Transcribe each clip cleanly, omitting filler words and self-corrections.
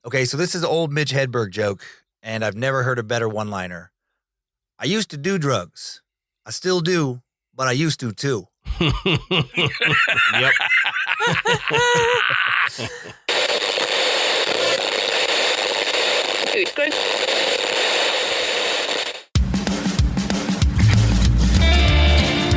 Okay, so this is an old Mitch Hedberg joke, and I've never heard a better one-liner. I used to do drugs. I still do, but I used to too. Yep.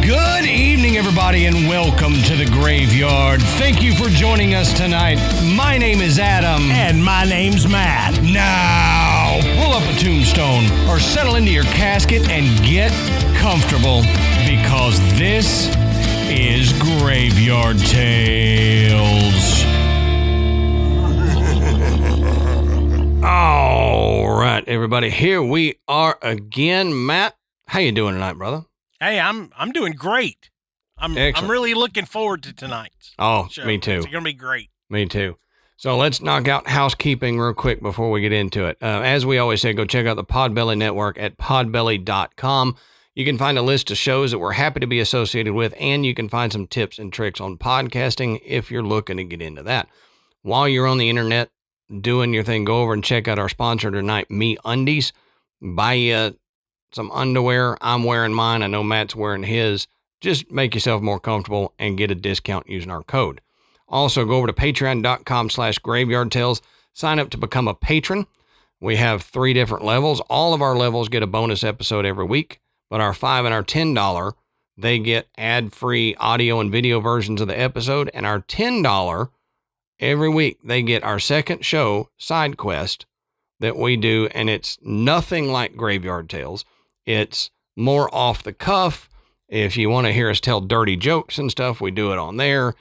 Good evening, everybody, and welcome to the Graveyard. Thank you for joining us tonight. My name is Adam. And my name's Matt. Now, pull up a tombstone or settle into your casket and get comfortable because this is Graveyard Tales. All right, everybody, here we are again. Matt, how you doing tonight, brother? Hey, I'm doing great. I'm really looking forward to tonight's show. Me too. It's going to be great. Me too. So let's knock out housekeeping real quick before we get into it. As we always say, go check out the Podbelly Network at podbelly.com. You can find a list of shows that we're happy to be associated with, and you can find some tips and tricks on podcasting if you're looking to get into that. While you're on the internet doing your thing, go over and check out our sponsor tonight, Undies. Buy you some underwear. I'm wearing mine. I know Matt's wearing his. Just make yourself more comfortable and get a discount using our code. Also, go over to patreon.com/graveyardtales. Sign up to become a patron. We have 3 different levels. All of our levels get a bonus episode every week, but our $5 and our $10, they get ad-free audio and video versions of the episode, and our $10, every week, they get our second show, Side Quest, that we do, and it's nothing like Graveyard Tales. It's more off the cuff. If you want to hear us tell dirty jokes and stuff, we do it on there.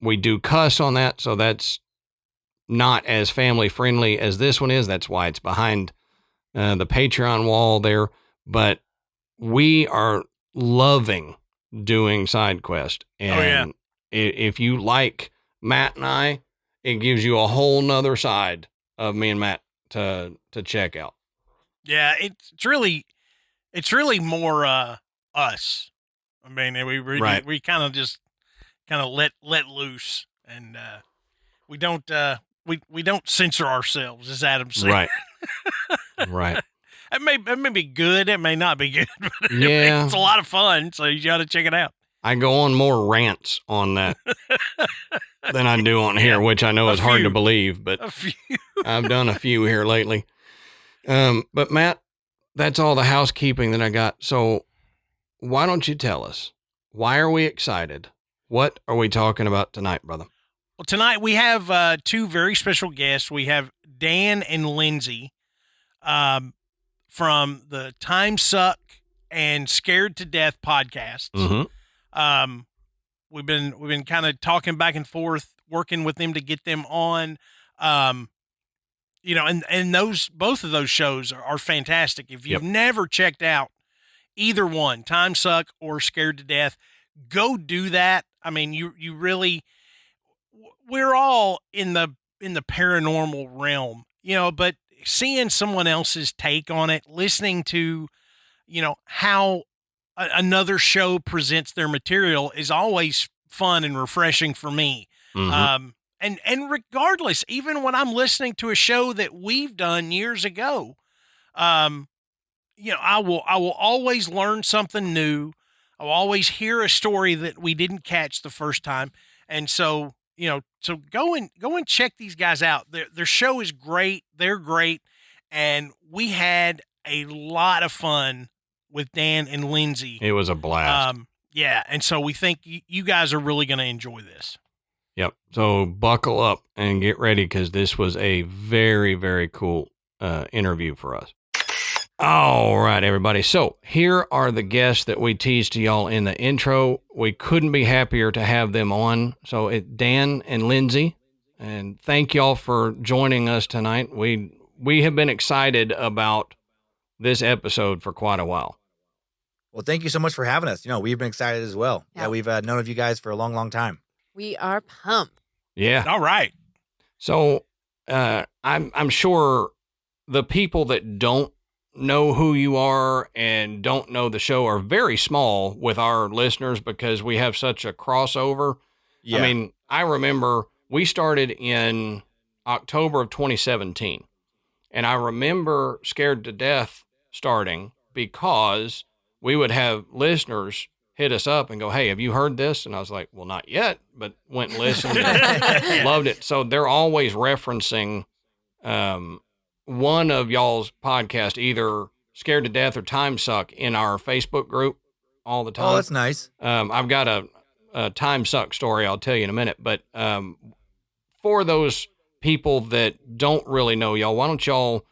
We do cuss on that, so that's not as family friendly as this one is. That's why it's behind the Patreon wall there. But we are loving doing Side Quest. And if you like Matt and I, it gives you a whole nother side of me and Matt to check out. Yeah, it's really more us. I mean, we kind of just let loose, and we don't censor ourselves, as Adam said. Right. Right. It may be good. It may not be good. But yeah, it's a lot of fun. So you got to check it out. I go on more rants on that than I do on here, which I know is hard to believe, but I've done a few here lately. But Matt, that's all the housekeeping that I got. So why don't you tell us, why are we excited? What are we talking about tonight, brother? Well, tonight we have 2 very special guests. We have Dan and Lynze from the Time Suck and Scared to Death podcasts. Mm-hmm. We've been kind of talking back and forth, working with them to get them on. You know, and both of those shows are fantastic. If you've never checked out either one, Time Suck or Scared to Death, go do that. I mean, you really, we're all in the paranormal realm, you know, but seeing someone else's take on it, listening to, you know, how another show presents their material is always fun and refreshing for me. Mm-hmm. And regardless, even when I'm listening to a show that we've done years ago, you know, I will always learn something new. I'll always hear a story that we didn't catch the first time. And so, you know, so go and check these guys out. Their show is great. They're great. And we had a lot of fun with Dan and Lynze. It was a blast. Yeah. And so we think you guys are really going to enjoy this. Yep. So buckle up and get ready, because this was a very, very cool interview for us. All right, everybody. So here are the guests that we teased to y'all in the intro. We couldn't be happier to have them on. So it's Dan and Lynze, and thank y'all for joining us tonight. We have been excited about this episode for quite a while. Well, thank you so much for having us. You know, we've been excited as well. Yeah, we've known of you guys for a long, long time. We are pumped. Yeah. All right. So I'm sure the people that don't know who you are and don't know the show are very small with our listeners, because we have such a crossover. Yeah. I mean, I remember we started in October of 2017. And I remember Scared to Death starting because we would have listeners hit us up and go, hey, have you heard this? And I was like, well, not yet, but went and listened and loved it. So they're always referencing one of y'all's podcast, either Scared to Death or Time Suck, in our Facebook group all the time. Oh, that's nice. I've got a Time Suck story I'll tell you in a minute, but for those people that don't really know y'all, why don't y'all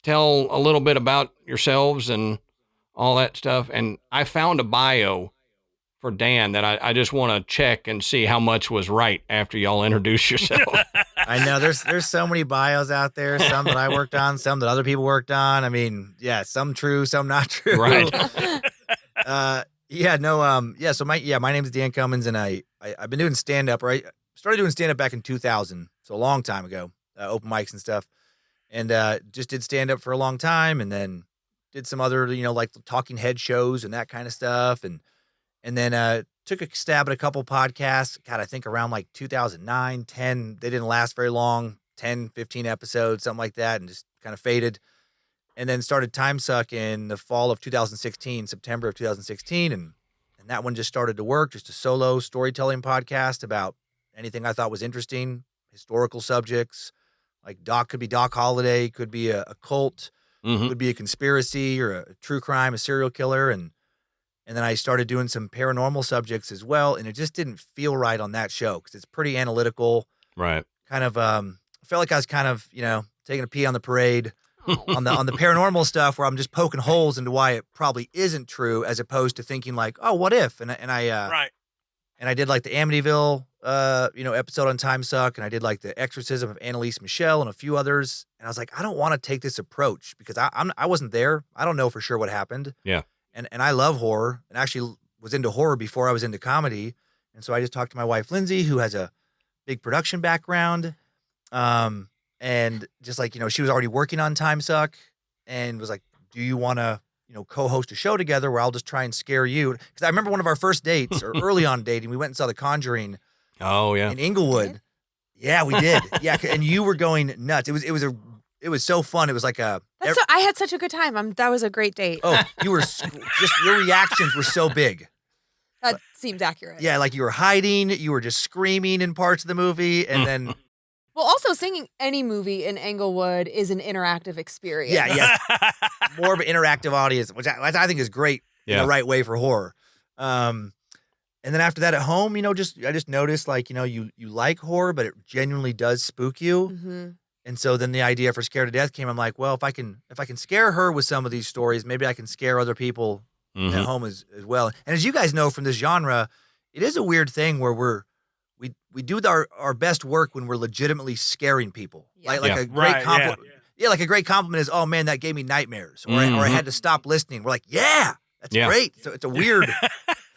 tell a little bit about yourselves and all that stuff? And I found a bio for Dan that I just want to check and see how much was right after y'all introduce yourself. I know there's so many bios out there, some that I worked on, some that other people worked on. I mean, yeah, some true, some not true. Right. So my name is Dan Cummins, and I've been doing stand-up, or I started doing stand-up back in 2000, so a long time ago, open mics and stuff, and just did stand-up for a long time, and then did some other, like talking head shows and that kind of stuff, and then took a stab at a couple podcasts. God, I think around like 2009, 10, they didn't last very long, 10, 15 episodes, something like that, and just kind of faded. And then started Time Suck in the fall of 2016, September of 2016, and that one just started to work, just a solo storytelling podcast about anything I thought was interesting, historical subjects, like could be Doc Holliday, could be a cult, could be a conspiracy or a true crime, a serial killer, and then I started doing some paranormal subjects as well, and it just didn't feel right on that show because it's pretty analytical. Right. Kind of, I felt like I was kind of, taking a pee on the parade on the paranormal stuff, where I'm just poking holes into why it probably isn't true, as opposed to thinking like, oh, what if? And I Right. And I did like the Amityville, episode on Time Suck, and I did like the Exorcism of Annalise Michelle and a few others. And I was like, I don't want to take this approach because I wasn't there. I don't know for sure what happened. Yeah. And I love horror, and actually was into horror before I was into comedy. And so I just talked to my wife, Lynze, who has a big production background. And just like, she was already working on Time Suck, and was like, do you want to, co-host a show together where I'll just try and scare you? Because I remember one of our first dates, or early on dating, we went and saw The Conjuring. Oh, yeah. In Inglewood. Yeah, we did. Yeah, and you were going nuts. It was so fun. It was like I had such a good time. That was a great date. Oh, you were just your reactions were so big. That seems accurate. Yeah, like you were hiding, you were just screaming in parts of the movie, and then. Well, also singing any movie in Englewood is an interactive experience. Yeah. More of an interactive audience, which I think is great in the right way for horror. And then after that at home, I just noticed like, you like horror, but it genuinely does spook you. Mm-hmm. And so then the idea for Scared to Death came. I'm like, well, if I can scare her with some of these stories, maybe I can scare other people at home as well. And as you guys know from this genre, it is a weird thing where we do our best work when we're legitimately scaring people. Yeah. Like a great compliment. Yeah, like a great compliment is, oh man, that gave me nightmares, or I had to stop listening. We're like, yeah, that's great. So it's a weird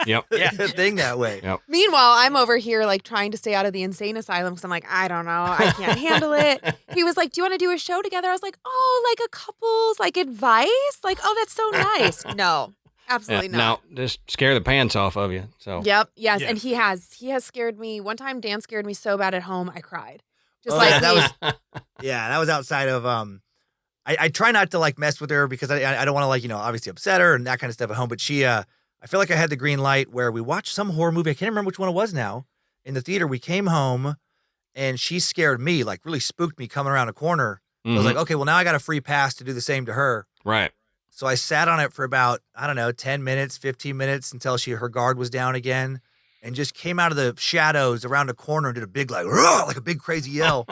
thing that way. Yep. Meanwhile, I'm over here like trying to stay out of the insane asylum because I'm like, I don't know, I can't handle it. He was like, do you want to do a show together? I was like, oh, like a couple's like advice? Like, oh, that's so nice. No, absolutely not. No, just scare the pants off of you. So. Yep. Yes. Yeah. And he has scared me. One time Dan scared me so bad at home, I cried. Just that was outside of I try not to like mess with her because I don't want to like, obviously upset her and that kind of stuff at home. But she I feel like I had the green light where we watched some horror movie. I can't remember which one it was now. In the theater, we came home and she scared me, like really spooked me coming around a corner. I was like, okay, well now I got a free pass to do the same to her. Right. So I sat on it for about, 10 minutes, 15 minutes until her guard was down again, and just came out of the shadows around a corner and did a big like a big crazy yell.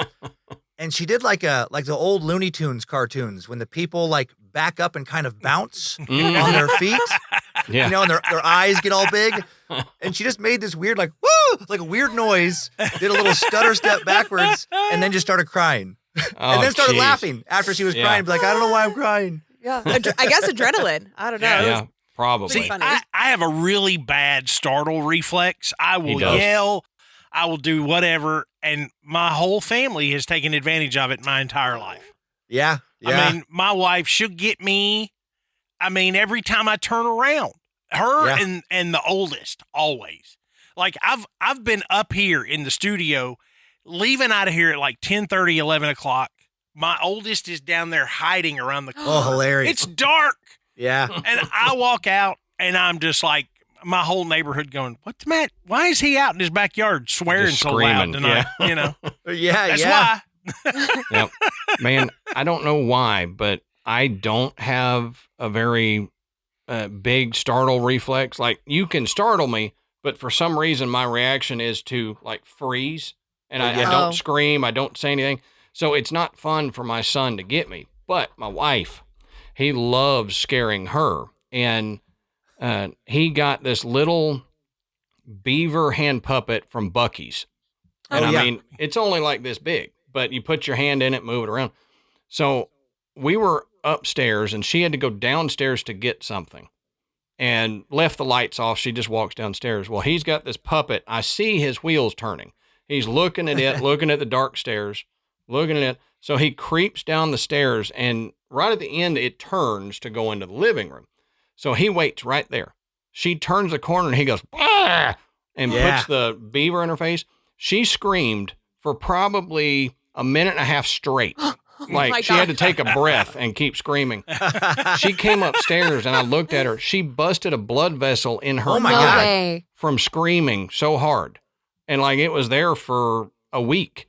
And she did like the old Looney Tunes cartoons when the people like back up and kind of bounce on their feet. Yeah. And their eyes get all big. And she just made this weird like woo, like a weird noise, did a little stutter step backwards, and then just started crying. And then started laughing after she was crying. Like, I don't know why I'm crying. Yeah. I guess adrenaline. I don't know. Yeah, probably. See, I have a really bad startle reflex. I will yell. I will do whatever. And my whole family has taken advantage of it my entire life. Yeah. I mean, my wife, she'll get me. I mean, every time I turn around, her and the oldest always. Like I've been up here in the studio leaving out of here at like 10:30, 11 o'clock. My oldest is down there hiding around the corner. Oh, hilarious. It's dark. Yeah. And I walk out, and I'm just like, my whole neighborhood going, what's the matter? Why is he out in his backyard swearing Just so loud screaming, tonight? You know? Yeah, That's yeah. why. Yep. Man, I don't know why, but I don't have a very big startle reflex. Like, you can startle me, but for some reason my reaction is to like freeze, and I don't scream, I don't say anything. So it's not fun for my son to get me. But my wife, he loves scaring her, and he got this little beaver hand puppet from Buc-ee's. And I mean, it's only like this big, but you put your hand in it, move it around. So we were upstairs, and she had to go downstairs to get something and left the lights off. She just walks downstairs. Well, he's got this puppet. I see his wheels turning. He's looking at it, looking at the dark stairs, looking at it. So he creeps down the stairs, and right at the end, it turns to go into the living room. So he waits right there. She turns the corner, and he goes, "Bah!" and puts the beaver in her face. She screamed for probably a minute and a half straight. Like, she had to take a breath and keep screaming. She came upstairs, and I looked at her. She busted a blood vessel in her eye from screaming so hard. And like, it was there for a week.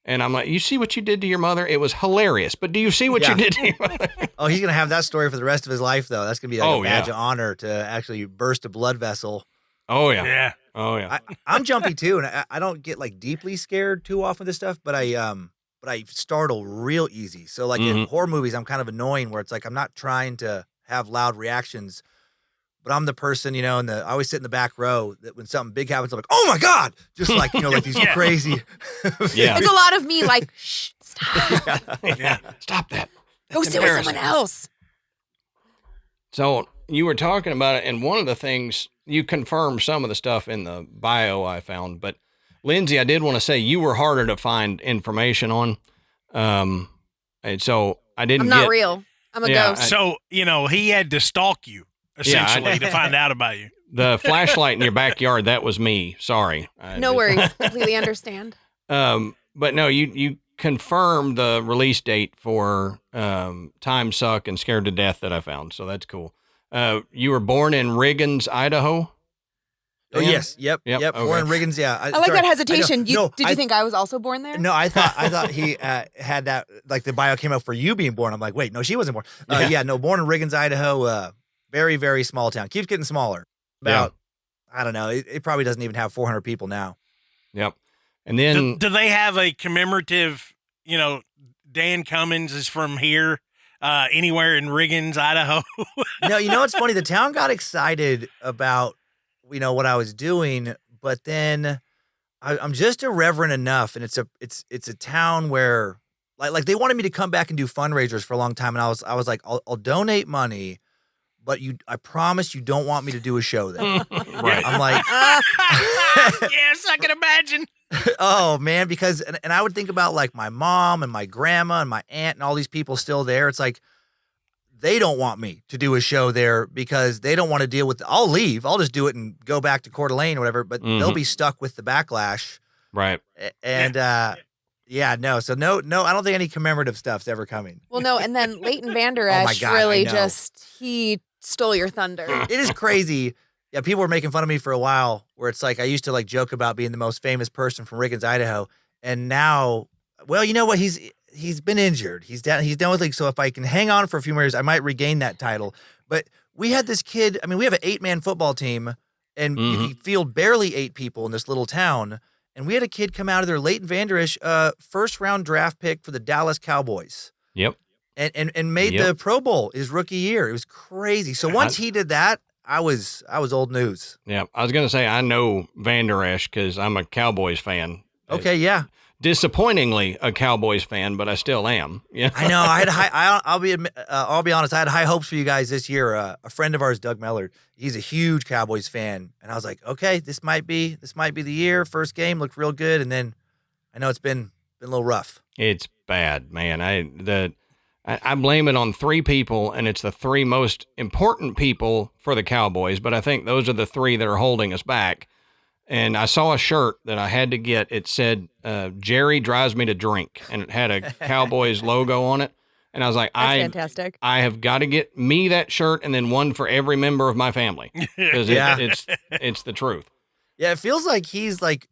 And I'm like, you see what you did to your mother? It was hilarious. But do you see what you did to your mother? Oh, he's going to have that story for the rest of his life, though. That's going to be like a badge of honor to actually burst a blood vessel. Oh, yeah. Yeah. Oh, yeah. I'm jumpy, too, and I don't get, like, deeply scared too often of this stuff, but I startle real easy. So, like, in horror movies, I'm kind of annoying where it's like I'm not trying to have loud reactions, but I'm the person, and I always sit in the back row that when something big happens, I'm like, oh my God! Just like, like these crazy. Yeah. It's a lot of me like, shh, stop. Stop that. Go sit with someone else. So you were talking about it, and one of the things, you confirmed some of the stuff in the bio I found, but Lynze, I did want to say you were harder to find information on. And so I didn't I'm not real. I'm a ghost. So, he had to stalk you, essentially, to find out about you. The flashlight in your backyard, that was me. Sorry. No worries. Completely understand. But no, you confirmed the release date for Time Suck and Scared to Death that I found. So that's cool. You were born in Riggins, Idaho? Oh, yes. Yep. Okay. Born in Riggins, yeah. I like that hesitation. Did you think I was also born there? No, I thought he had that, like the bio came up for you being born. I'm like, wait, no, she wasn't born. Born in Riggins, Idaho. Very, very small town. Keeps getting smaller. I don't know. It probably doesn't even have 400 people now. Yep. And then do they have a commemorative, Dan Cummins is from here, anywhere in Riggins, Idaho? No, what's funny? The town got excited about, what I was doing, but then I'm just irreverent enough. And it's a town where like they wanted me to come back and do fundraisers for a long time. And I was like, I'll donate money, but I promise you don't want me to do a show there. Right. I'm like, yes, I can imagine. Oh man, because and I would think about like my mom and my grandma and my aunt and all these people still there. It's like they don't want me to do a show there because they don't want to deal with. I'll leave. I'll just do it and go back to Coeur d'Alene or whatever. But they'll be stuck with the backlash. Right. And no. So no. I don't think any commemorative stuff's ever coming. Well, no. And then Leighton Vander Esch really he stole your thunder. It is crazy. Yeah, people were making fun of me for a while where it's like I used to like joke about being the most famous person from Riggins, Idaho. And now, well, you know what? He's been injured. He's done with league. So if I can hang on for a few more years, I might regain that title. But we had this kid. I mean, we have an 8-man football team, and you can field barely 8 people in this little town. And we had a kid come out of there, Leighton Vander Esch, first-round draft pick for the Dallas Cowboys. Yep. And made the Pro Bowl his rookie year. It was crazy. So once he did that, I was old news. Yeah, I was going to say I know Vander Esch because I'm a Cowboys fan. Okay, yeah. Disappointingly a Cowboys fan, but I still am. Yeah, I know. I had I'll be honest. I had high hopes for you guys this year. A friend of ours, Doug Mellard, he's a huge Cowboys fan, and I was like, okay, this might be the year. First game looked real good, and then I know it's been a little rough. It's bad, man. I blame it on 3 people, and it's the 3 most important people for the Cowboys, but I think those are the 3 that are holding us back. And I saw a shirt that I had to get. It said, Jerry drives me to drink. And it had a Cowboys logo on it. And I was like, That's fantastic. I have got to get me that shirt and then one for every member of my family. Because it's the truth. Yeah, it feels like he's like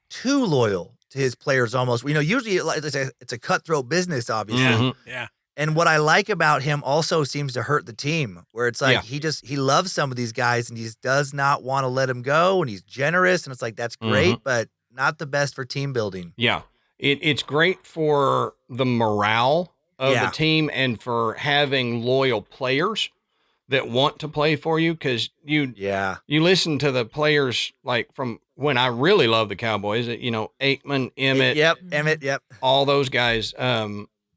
too loyal to his players almost. Usually it's a cutthroat business, obviously. Mm-hmm. Yeah. And what I like about him also seems to hurt the team, where it's like he loves some of these guys and he just does not want to let them go, and he's generous, and it's like that's great, but not the best for team building. Yeah. It's great for the morale of the team and for having loyal players that want to play for you, because you listen to the players like from when I really love the Cowboys, Aikman, Emmett, all those guys.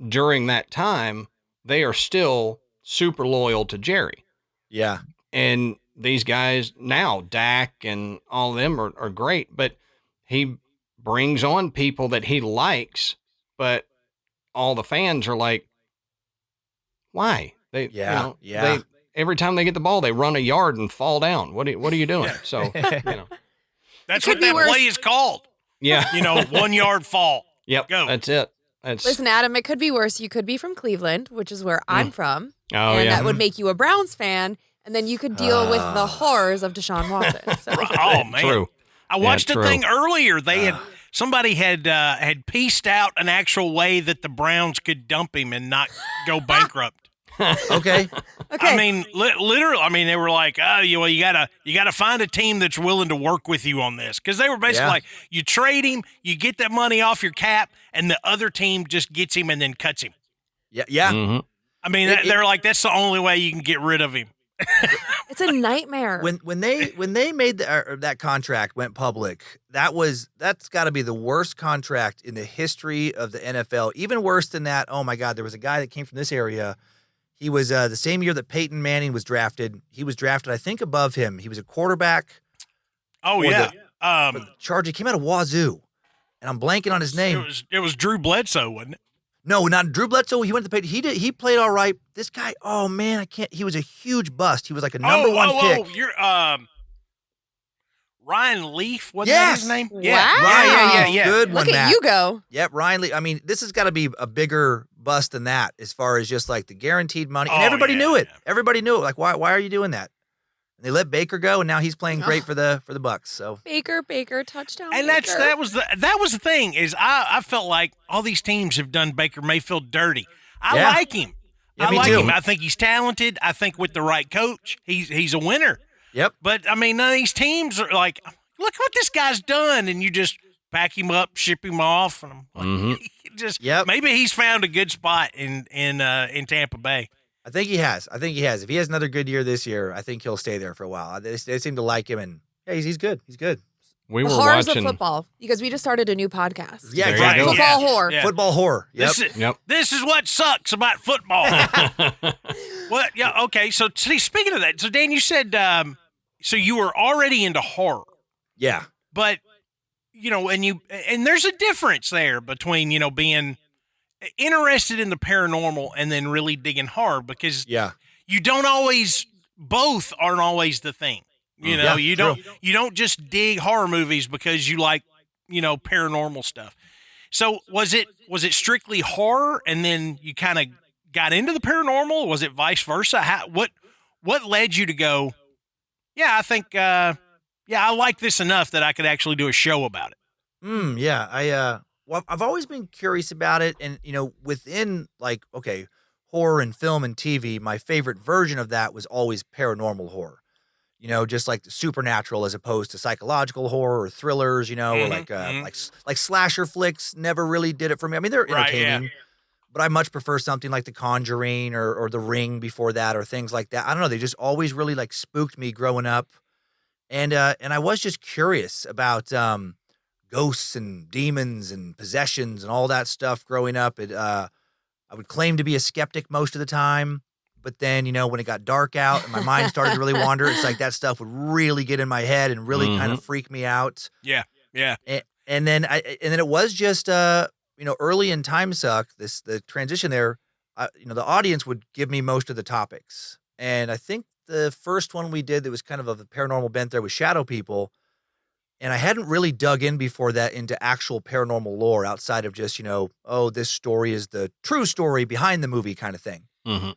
During that time, they are still super loyal to Jerry. Yeah. And these guys now, Dak and all of them are great, but he brings on people that he likes, but all the fans are like, why? They every time they get the ball, they run a yard and fall down. What are you doing? So, That's what that play is called. Yeah. 1 yard fall. Yep. Go. That's it. Listen, Adam, it could be worse. You could be from Cleveland, which is where I'm from. Oh, and that would make you a Browns fan. And then you could deal with the horrors of Deshaun Watson. So. Oh, man. True. I watched a thing earlier. Somebody had pieced out an actual way that the Browns could dump him and not go bankrupt. Okay. I mean, literally. I mean, they were like, "Oh, you gotta find a team that's willing to work with you on this," because they were basically like, "You trade him, you get that money off your cap, and the other team just gets him and then cuts him." Yeah, yeah. Mm-hmm. I mean, they're like, "That's the only way you can get rid of him." It's a nightmare. When they made that contract went public, that's got to be the worst contract in the history of the NFL. Even worse than that. Oh my God, there was a guy that came from this area. He was the same year that Peyton Manning was drafted. He was drafted, I think, above him. He was a quarterback. Oh yeah, for the Chargers. He came out of Wazoo, and I'm blanking on his name. It was Drew Bledsoe, wasn't it? No, not Drew Bledsoe. He went to the Peyton. He played all right. This guy, oh man, I can't. He was a huge bust. He was like a number one pick. Oh, you're Ryan Leaf. Wasn't that his name? Wow. Yeah. Good one, Look at Matt. you go. Yep, Ryan Leaf. I mean, this has got to be a bigger bust than that, as far as just like the guaranteed money. And everybody knew it. Yeah. Everybody knew it. Like, why are you doing that? And they let Baker go, and now he's playing great for the Bucks. So Baker, touchdown. And Baker. that was the thing is I felt like all these teams have done Baker Mayfield dirty. I like him. Yeah, I me like too. him. I think he's talented. I think with the right coach, he's a winner. Yep. But I mean, none of these teams are like, look what this guy's done, and you just pack him up, ship him off, and I'm like, maybe he's found a good spot in Tampa Bay. I think he has. If he has another good year this year, I think he'll stay there for a while. They seem to like him, and he's good. He's good. We the were horrors watching of football, because we just started a new podcast. Yeah, There exactly. you go. Football horror. Yeah. Football horror. Yep. This is what sucks about football. What? Yeah. Okay. So speaking of that, so Dan, you said so you were already into horror, Yeah. but and there's a difference there between being interested in the paranormal and then really digging horror, because you don't always, both aren't always the thing. You don't just dig horror movies because you like, paranormal stuff. So was it strictly horror and then you kind of got into the paranormal? Was it vice versa? What led you to go, I think, I like this enough that I could actually do a show about it? Yeah. I've always been curious about it. And, within horror and film and TV, my favorite version of that was always paranormal horror. Just like the supernatural as opposed to psychological horror or thrillers, or like slasher flicks never really did it for me. I mean, they're entertaining, but I much prefer something like The Conjuring or The Ring before that, or things like that. I don't know. They just always really spooked me growing up. And I was just curious about ghosts and demons and possessions and all that stuff growing up. I would claim to be a skeptic most of the time. But then, when it got dark out and my mind started to really wander, it's like that stuff would really get in my head and really kind of freak me out. Yeah. And then it was just, early in Time Suck, the transition there, the audience would give me most of the topics. And I think the first one we did that was kind of a paranormal bent there was Shadow People. And I hadn't really dug in before that into actual paranormal lore outside of just, oh, this story is the true story behind the movie kind of thing. Mm-hmm.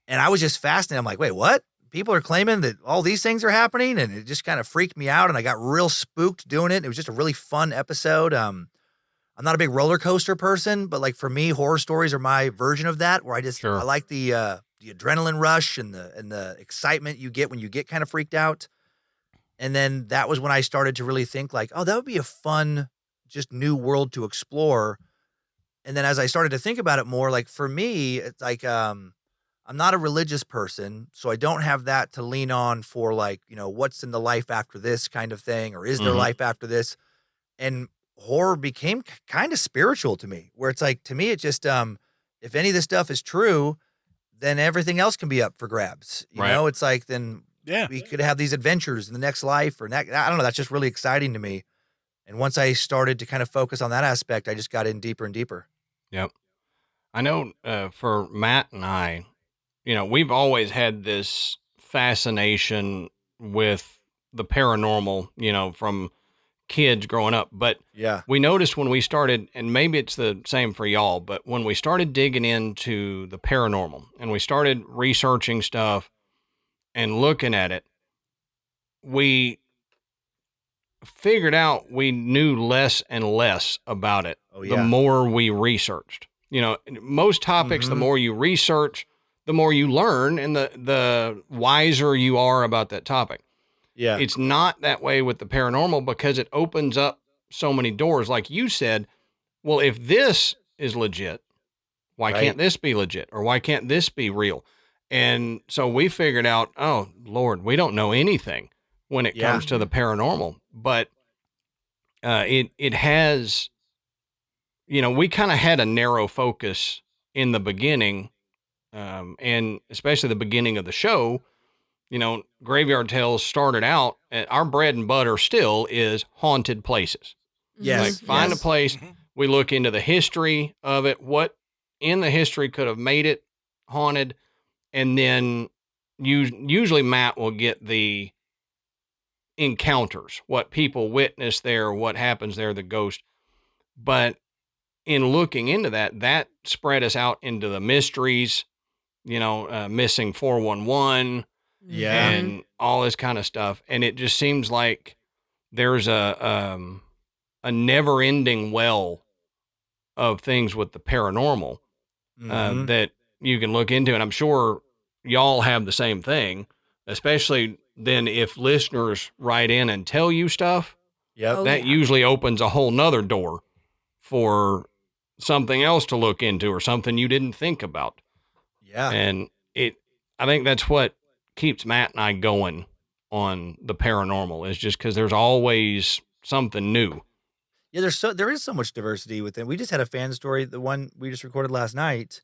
And I was just fascinated. I'm like, wait, what? People are claiming that all these things are happening, and it just kind of freaked me out, and I got real spooked doing it. It was just a really fun episode. I'm not a big roller coaster person, but like for me, horror stories are my version of that, where I like the adrenaline rush and the excitement you get when you get kind of freaked out. And then that was when I started to really think like, oh, that would be a fun, just new world to explore. And then as I started to think about it more, like for me, it's like, I'm not a religious person, so I don't have that to lean on for like, what's in the life after this kind of thing, or is there life after this? And horror became kind of spiritual to me, where it's like, to me, it just, if any of this stuff is true, then everything else can be up for grabs. You know, it's like, then we could have these adventures in the next life I don't know. That's just really exciting to me. And once I started to kind of focus on that aspect, I just got in deeper and deeper. Yep. I know for Matt and I, we've always had this fascination with the paranormal, from kids growing up. But we noticed when we started, and maybe it's the same for y'all, but when we started digging into the paranormal and we started researching stuff and looking at it, we figured out we knew less and less about it the more we researched. Most topics, the more you research, the more you learn, and the wiser you are about that topic. Yeah. It's not that way with the paranormal because it opens up so many doors. Like you said, well, if this is legit, why can't this be legit? Or why can't this be real? And so we figured out, oh, Lord, we don't know anything when it comes to the paranormal. But it has, we kind of had a narrow focus in the beginning, and especially the beginning of the show. Graveyard Tales started out, our bread and butter still is haunted places. Yes. Like find a place, we look into the history of it, what in the history could have made it haunted, and then usually Matt will get the encounters, what people witness there, what happens there, the ghost. But in looking into that spread us out into the mysteries, missing 411, and all this kind of stuff. And it just seems like there's a never-ending well of things with the paranormal that you can look into. And I'm sure y'all have the same thing, especially then if listeners write in and tell you stuff, that usually opens a whole nother door for something else to look into or something you didn't think about. Yeah. And I think that's what keeps Matt and I going on the paranormal, is just because there's always something new. Yeah, there is so much diversity within. We just had a fan story, the one we just recorded last night.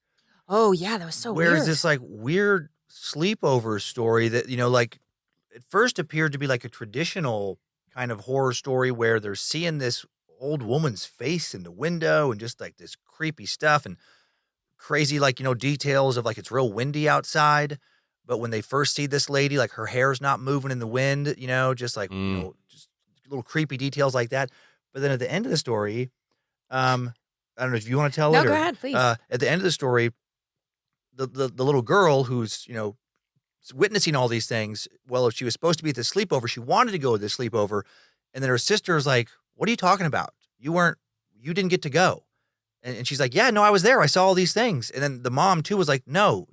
Oh yeah, that was so weird. Where's this like weird sleepover story that, like at first appeared to be like a traditional kind of horror story where they're seeing this old woman's face in the window and just like this creepy stuff and crazy, like, details of like, it's real windy outside. But when they first see this lady, like her hair's not moving in the wind, just like, just little creepy details like that. But then at the end of the story, I don't know if you want to tell it. No, go ahead, please. At the end of the story, the little girl who's, witnessing all these things, well, if she was supposed to be at the sleepover, she wanted to go to the sleepover. And then her sister was like, what are you talking about? You didn't get to go. And she's like, yeah, no, I was there. I saw all these things. And then the mom too was like, no,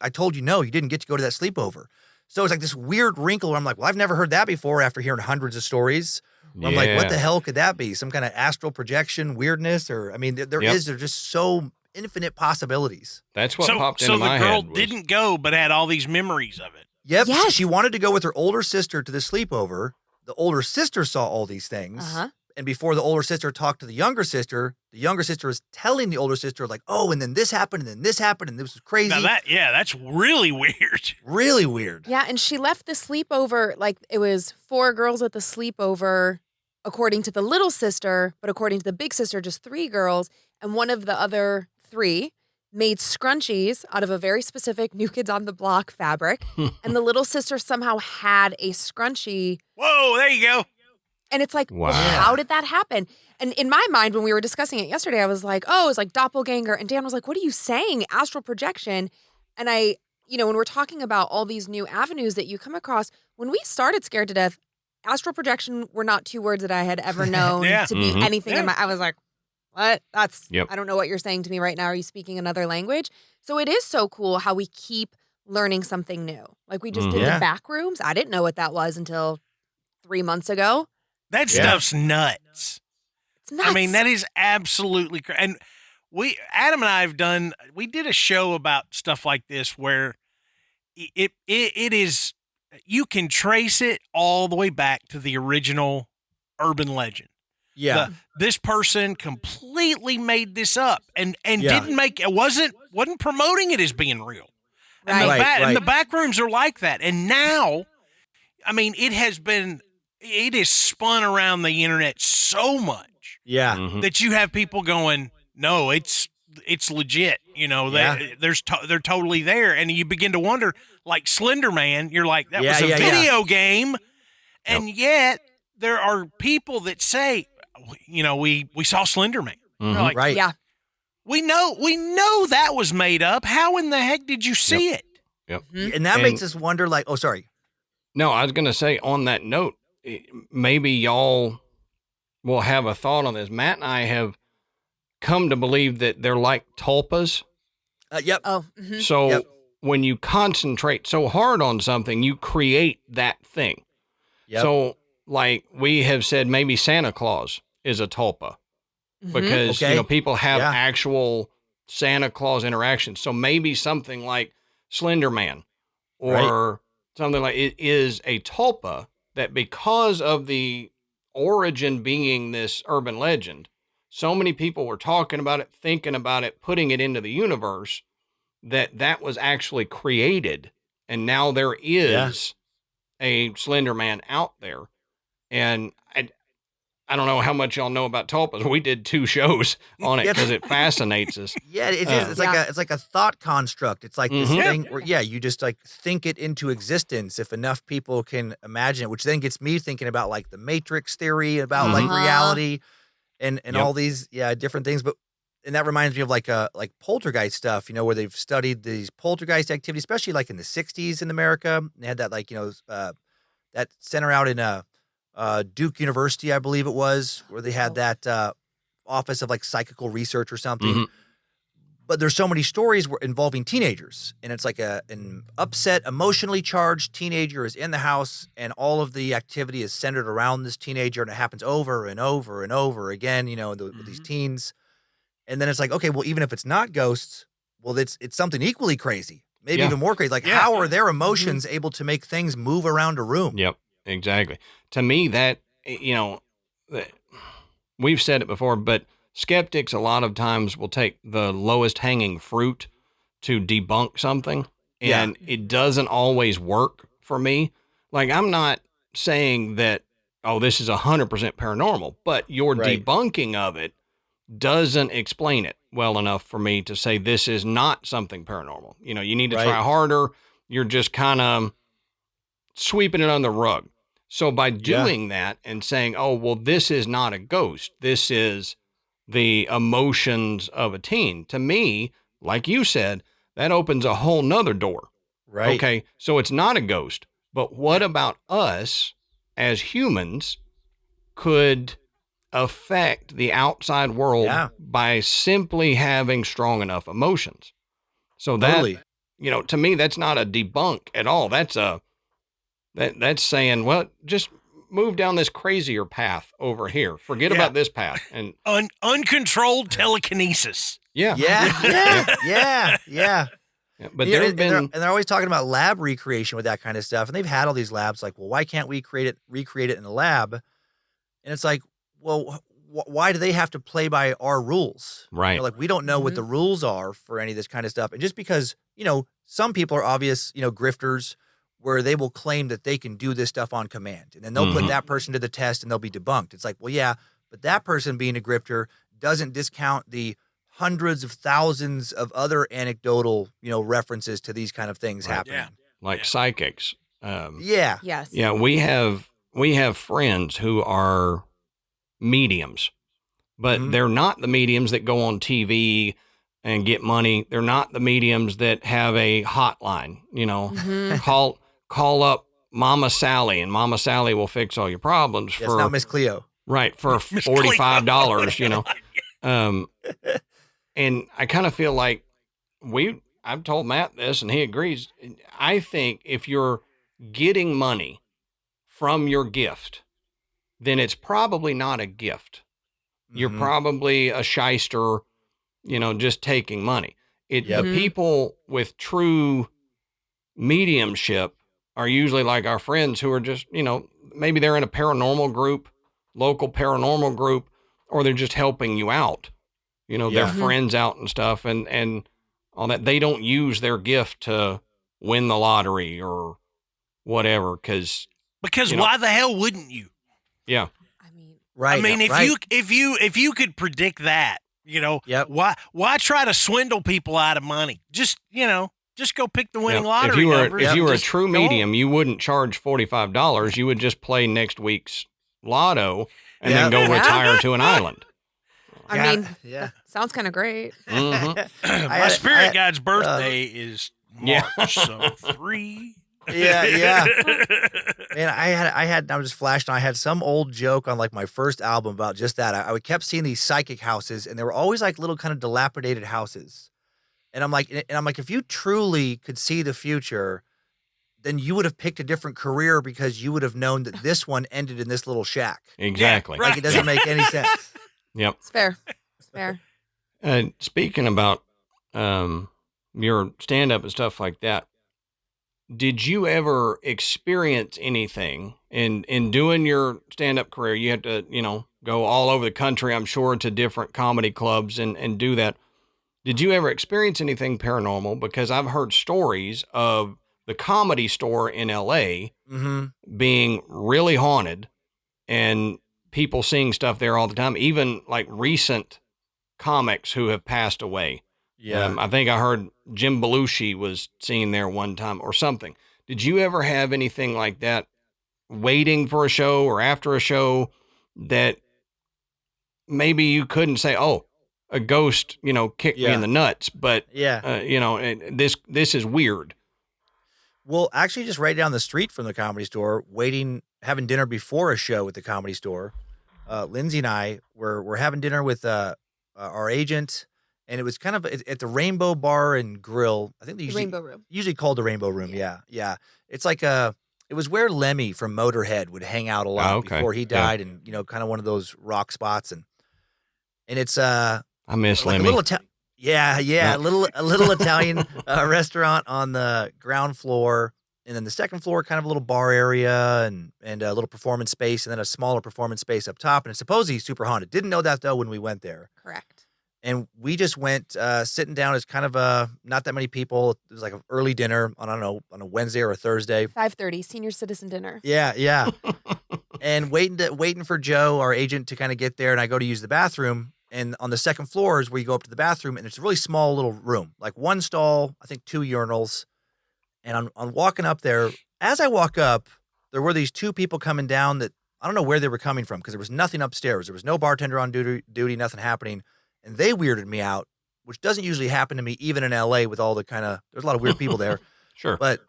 I told you, no, you didn't get to go to that sleepover. So it's like this weird wrinkle where I'm like, well, I've never heard that before after hearing hundreds of stories. I'm like, what the hell could that be? Some kind of astral projection weirdness? Or, I mean, there's just so infinite possibilities. That's what popped into my head. So the girl didn't go, but had all these memories of it. Yep. Yes. She wanted to go with her older sister to the sleepover. The older sister saw all these things. And before the older sister talked to the younger sister is telling the older sister, like, oh, and then this happened, and then this happened, and this was crazy. Now that's really weird. Really weird. Yeah, and she left the sleepover, like it was 4 girls at the sleepover, according to the little sister, but according to the big sister, just 3 girls. And one of the other 3 made scrunchies out of a very specific New Kids on the Block fabric. And the little sister somehow had a scrunchie. Whoa, there you go. And it's like, well, Wow. how did that happen? And in my mind, when we were discussing it yesterday, I was like, oh, it's like doppelganger. And Dan was like, what are you saying? Astral projection. And I, when we're talking about all these new avenues that you come across, when we started Scared to Death, astral projection were not two words that I had ever known Yeah. to be anything. I was like, what? Yep. I don't know what you're saying to me right now. Are you speaking another language? So it is so cool how we keep learning something new. Like we just did Yeah. the back rooms. I didn't know what that was until 3 months ago. That stuff's nuts. It's nuts. I mean, that is absolutely crazy. And Adam and I we did a show about stuff like this where it is, you can trace it all the way back to the original urban legend. Yeah. This person completely made this up and Yeah. wasn't promoting it as being real. And Right. and the back rooms are like that. And now, I mean, it is spun around the internet so much Yeah. Mhm. that you have people going, no, it's legit. They're totally there. And you begin to wonder, like Slender Man, you're like, that was a video game. And yet there are people that say, we saw Slender Man. Mhm. They're like, Right. Yeah. we know that was made up. How in the heck did you see it? Yep. And that makes us wonder, like, oh, sorry. No, I was going to say on that note, maybe y'all will have a thought on this. Matt and I have come to believe that they're like tulpas. Yep. Oh. Mhm. So Yep. when you concentrate so hard on something, you create that thing. Yep. So like we have said, maybe Santa Claus is a tulpa Mhm. because, Okay. people have Yeah. actual Santa Claus interactions. So maybe something like Slender Man or something like it is a tulpa that because of the origin being this urban legend, so many people were talking about it, thinking about it, putting it into the universe that was actually created. And now there is a Slender Man out there. And I don't know how much y'all know about tulpas. We did 2 shows on it Yeah. because it fascinates us. Yeah, it is. It's like it's like a thought construct. It's like this Mhm. thing where you just like think it into existence if enough people can imagine it, which then gets me thinking about like the Matrix theory about like Mhm. reality and Yep. all these different things. And that reminds me of like poltergeist stuff, where they've studied these poltergeist activity, especially like in the 60s in America. They had that that center out in Duke University, I believe it was, where they had that office of like psychical research or something. Mhm. But there's so many stories involving teenagers, and it's like an upset, emotionally charged teenager is in the house, and all of the activity is centered around this teenager, and it happens over and over and over again, with these teens. And then it's like, okay, well, even if it's not ghosts, well, it's something equally crazy, maybe Yeah. even more crazy. Like, how are their emotions able to make things move around a room? Yep, exactly. To me, that, we've said it before, but skeptics a lot of times will take the lowest hanging fruit to debunk something, and it doesn't always work for me. Like, I'm not saying that, oh, this is 100% paranormal, but your Right. debunking of it doesn't explain it well enough for me to say this is not something paranormal. You need to Right. try harder. You're just kind of sweeping it on the rug. So by doing that and saying, oh, well, this is not a ghost, this is the emotions of a teen, to me, like you said, that opens a whole nother door. Right. Okay. So it's not a ghost, but what about us as humans could affect the outside world by simply having strong enough emotions? So that, Totally. to me, that's not a debunk at all. That's that's saying, well, just move down this crazier path over here. Forget about this path. And Uncontrolled telekinesis. yeah. Yeah. But Yeah, there have and been, they're always talking about lab recreation with that kind of stuff. And they've had all these labs like, well, why can't we recreate it in the lab? And it's like, well, why do they have to play by our rules? right. Like, we don't know what the rules are for any of this kind of stuff. And just because, some people are obvious, grifters, where they will claim that they can do this stuff on command. And then they'll put that person to the test and they'll be debunked. It's like, well, yeah, but that person being a grifter doesn't discount the hundreds of thousands of other anecdotal, references to these kind of things happening. Yeah. like psychics. Yeah. Yes. Yeah, we have we have friends who are mediums, but Mhm. they're not the mediums that go on TV and get money. They're not the mediums that have a hotline, Mhm. call up Mama Sally and Mama Sally will fix all your problems It's not Miss Cleo. for Miss Cleo. $45, and I kind of feel like I've told Matt this and he agrees. I think if you're getting money from your gift, then it's probably not a gift. You're Mhm. probably a shyster, just taking money. Yep. The people with true mediumship are usually like our friends who are just, maybe they're in a paranormal group, local paranormal group, or they're just helping you out. Their Yeah. friends out and stuff and all that. They don't use their gift to win the lottery or whatever. Because why the hell wouldn't you? Yeah. I mean, Right. I mean, right. if you could predict that, Yep. why try to swindle people out of money? Just go pick the winning Yeah. lottery numbers. If you were a Just true go on. medium, you wouldn't charge $45. You would just play next week's lotto and then go Yeah. retire to an island. I Yeah, mean, yeah. that sounds kind of great. Mhm. My spirit guide's birthday is Yeah. March, so 3. Yeah. Man, I was just flashing. I had some old joke on like my first album about just that. I kept seeing these psychic houses, and they were always like little kind of dilapidated houses. And I'm like, if you truly could see the future, then you would have picked a different career because you would have known that this one ended in this little shack. Exactly. Yeah, right. Like it doesn't make any sense. Yep. It's fair. It's fair. Speaking about your stand-up and stuff like that, did you ever experience anything in doing your stand-up career? You had to, go all over the country, I'm sure, to different comedy clubs and do that. Did you ever experience anything paranormal? Because I've heard stories of the Comedy Store in LA Mm-hmm. being really haunted and people seeing stuff there all the time, even like recent comics who have passed away. Yeah. I think I heard Jim Belushi was seen there one time or something. Did you ever have anything like that waiting for a show or after a show that maybe you couldn't say, oh, a ghost, kicked me in the nuts, but, Yeah. this is weird. Well, actually, just right down the street from the Comedy Store, having dinner before a show at the Comedy Store, Lindsay and I were having dinner with our agent, and it was kind of at the Rainbow Bar and Grill. I think they usually Rainbow Room. usually called the Rainbow Room. Yeah. It's like it was where Lemmy from Motorhead would hang out a lot okay. before he Yeah. died, and kind of one of those rock spots, and it's I miss like Lemmy. a little a little Italian restaurant on the ground floor, and then the second floor kind of a little bar area and a little performance space, and then a smaller performance space up top, and it's supposedly super haunted. Didn't know that though when we went there. Correct. And we just went sitting down as kind of not that many people. It was like an early dinner on, I don't know, on a Wednesday or a Thursday. 5:30 senior citizen dinner. Yeah. And waiting for Joe, our agent, to kind of get there, and I go to use the bathroom. And on the second floor is where you go up to the bathroom, and it's a really small little room, like one stall, I think 2 urinals. And I'm walking up there. As I walk up, there were these 2 people coming down that I don't know where they were coming from because there was nothing upstairs. There was no bartender on duty, nothing happening. And they weirded me out, which doesn't usually happen to me, even in LA with all the there's a lot of weird people there. Sure. But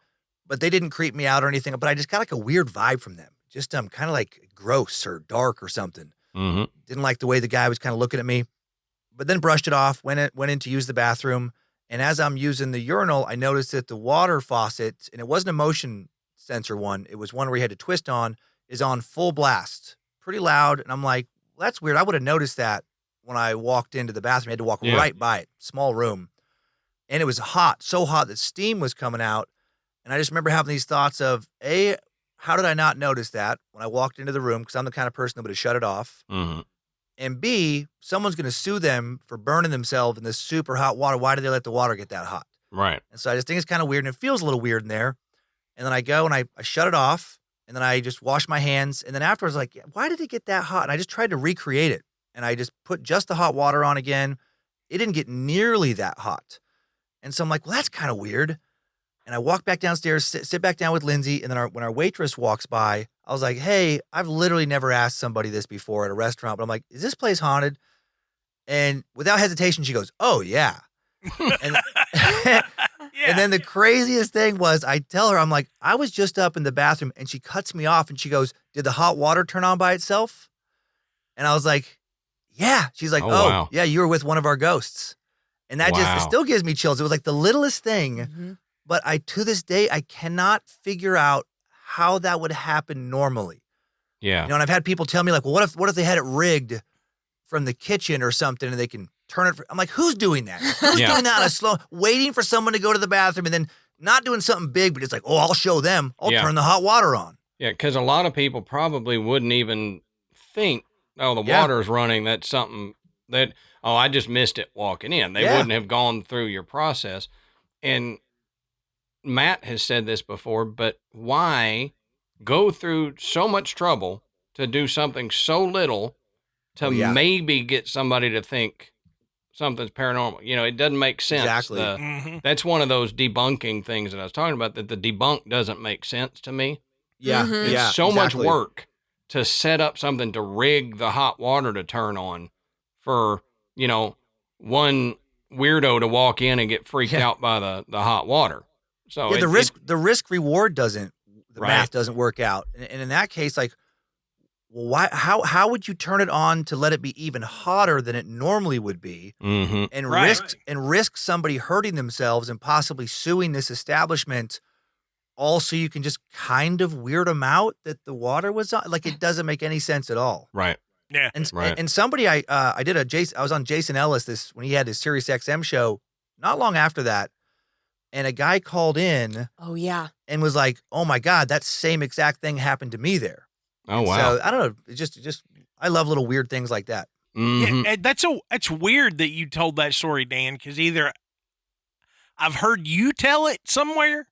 they didn't creep me out or anything. But I just got like a weird vibe from them. Just kind of like gross or dark or something. Mm-hmm. Didn't like the way the guy was kind of looking at me, but then brushed it off, went in to use the bathroom. And as I'm using the urinal, I noticed that the water faucet, and it wasn't a motion sensor one, it was one where you had to twist on, is on full blast, pretty loud. And I'm like, well, that's weird. I would have noticed that when I walked into the bathroom. I had to walk right by it, small room. And it was hot, so hot that steam was coming out. And I just remember having these thoughts of, A, how did I not notice that when I walked into the room? Because I'm the kind of person that would have shut it off. Mm-hmm. And B, someone's going to sue them for burning themselves in this super hot water. Why did they let the water get that hot? Right. And so I just think it's kind of weird, and it feels a little weird in there. And then I go and I shut it off, and then I just wash my hands. And then afterwards, like, why did it get that hot? And I just tried to recreate it. And I just put just the hot water on again. It didn't get nearly that hot. And so I'm like, well, that's kind of weird. And I walk back downstairs, sit back down with Lindsay. And then when our waitress walks by, I was like, hey, I've literally never asked somebody this before at a restaurant, but I'm like, is this place haunted? And without hesitation, she goes, oh, yeah. And, and then the craziest thing was I tell her, I'm like, I was just up in the bathroom, and she cuts me off and she goes, did the hot water turn on by itself? And I was like, yeah. She's like, wow. Yeah, you were with one of our ghosts. And that it still gives me chills. It was like the littlest thing, but to this day, I cannot figure out how that would happen normally. Yeah. You know, and I've had people tell me like, well, what if they had it rigged from the kitchen or something and they can turn it? I'm like, who's doing that? Who's doing that on a slow, waiting for someone to go to the bathroom and then not doing something big, but it's like, oh, I'll show them. I'll turn the hot water on. Yeah, because a lot of people probably wouldn't even think, oh, the water's running. That's something that, oh, I just missed it walking in. They wouldn't have gone through your process. And Matt has said this before, but why go through so much trouble to do something so little to maybe get somebody to think something's paranormal? You know, it doesn't make sense. Exactly. That's one of those debunking things that I was talking about, that the debunk doesn't make sense to me. Yeah. It's so much work to set up something to rig the hot water to turn on for, you know, one weirdo to walk in and get freaked out by the hot water. So the risk reward the math doesn't work out. And in that case, like, well, why? How would you turn it on to let it be even hotter than it normally would be, and risk somebody hurting themselves and possibly suing this establishment, all so you can just kind of weird them out that the water was on? Like, it doesn't make any sense at all. Right. Yeah. And somebody I was on Jason Ellis when he had his Sirius XM show not long after that. And a guy called in. Oh, yeah. And was like, oh, my God, that same exact thing happened to me there. Oh, wow. So, I don't know. It's just I love little weird things like that. Yeah, that's weird that you told that story, Dan, because either I've heard you tell it somewhere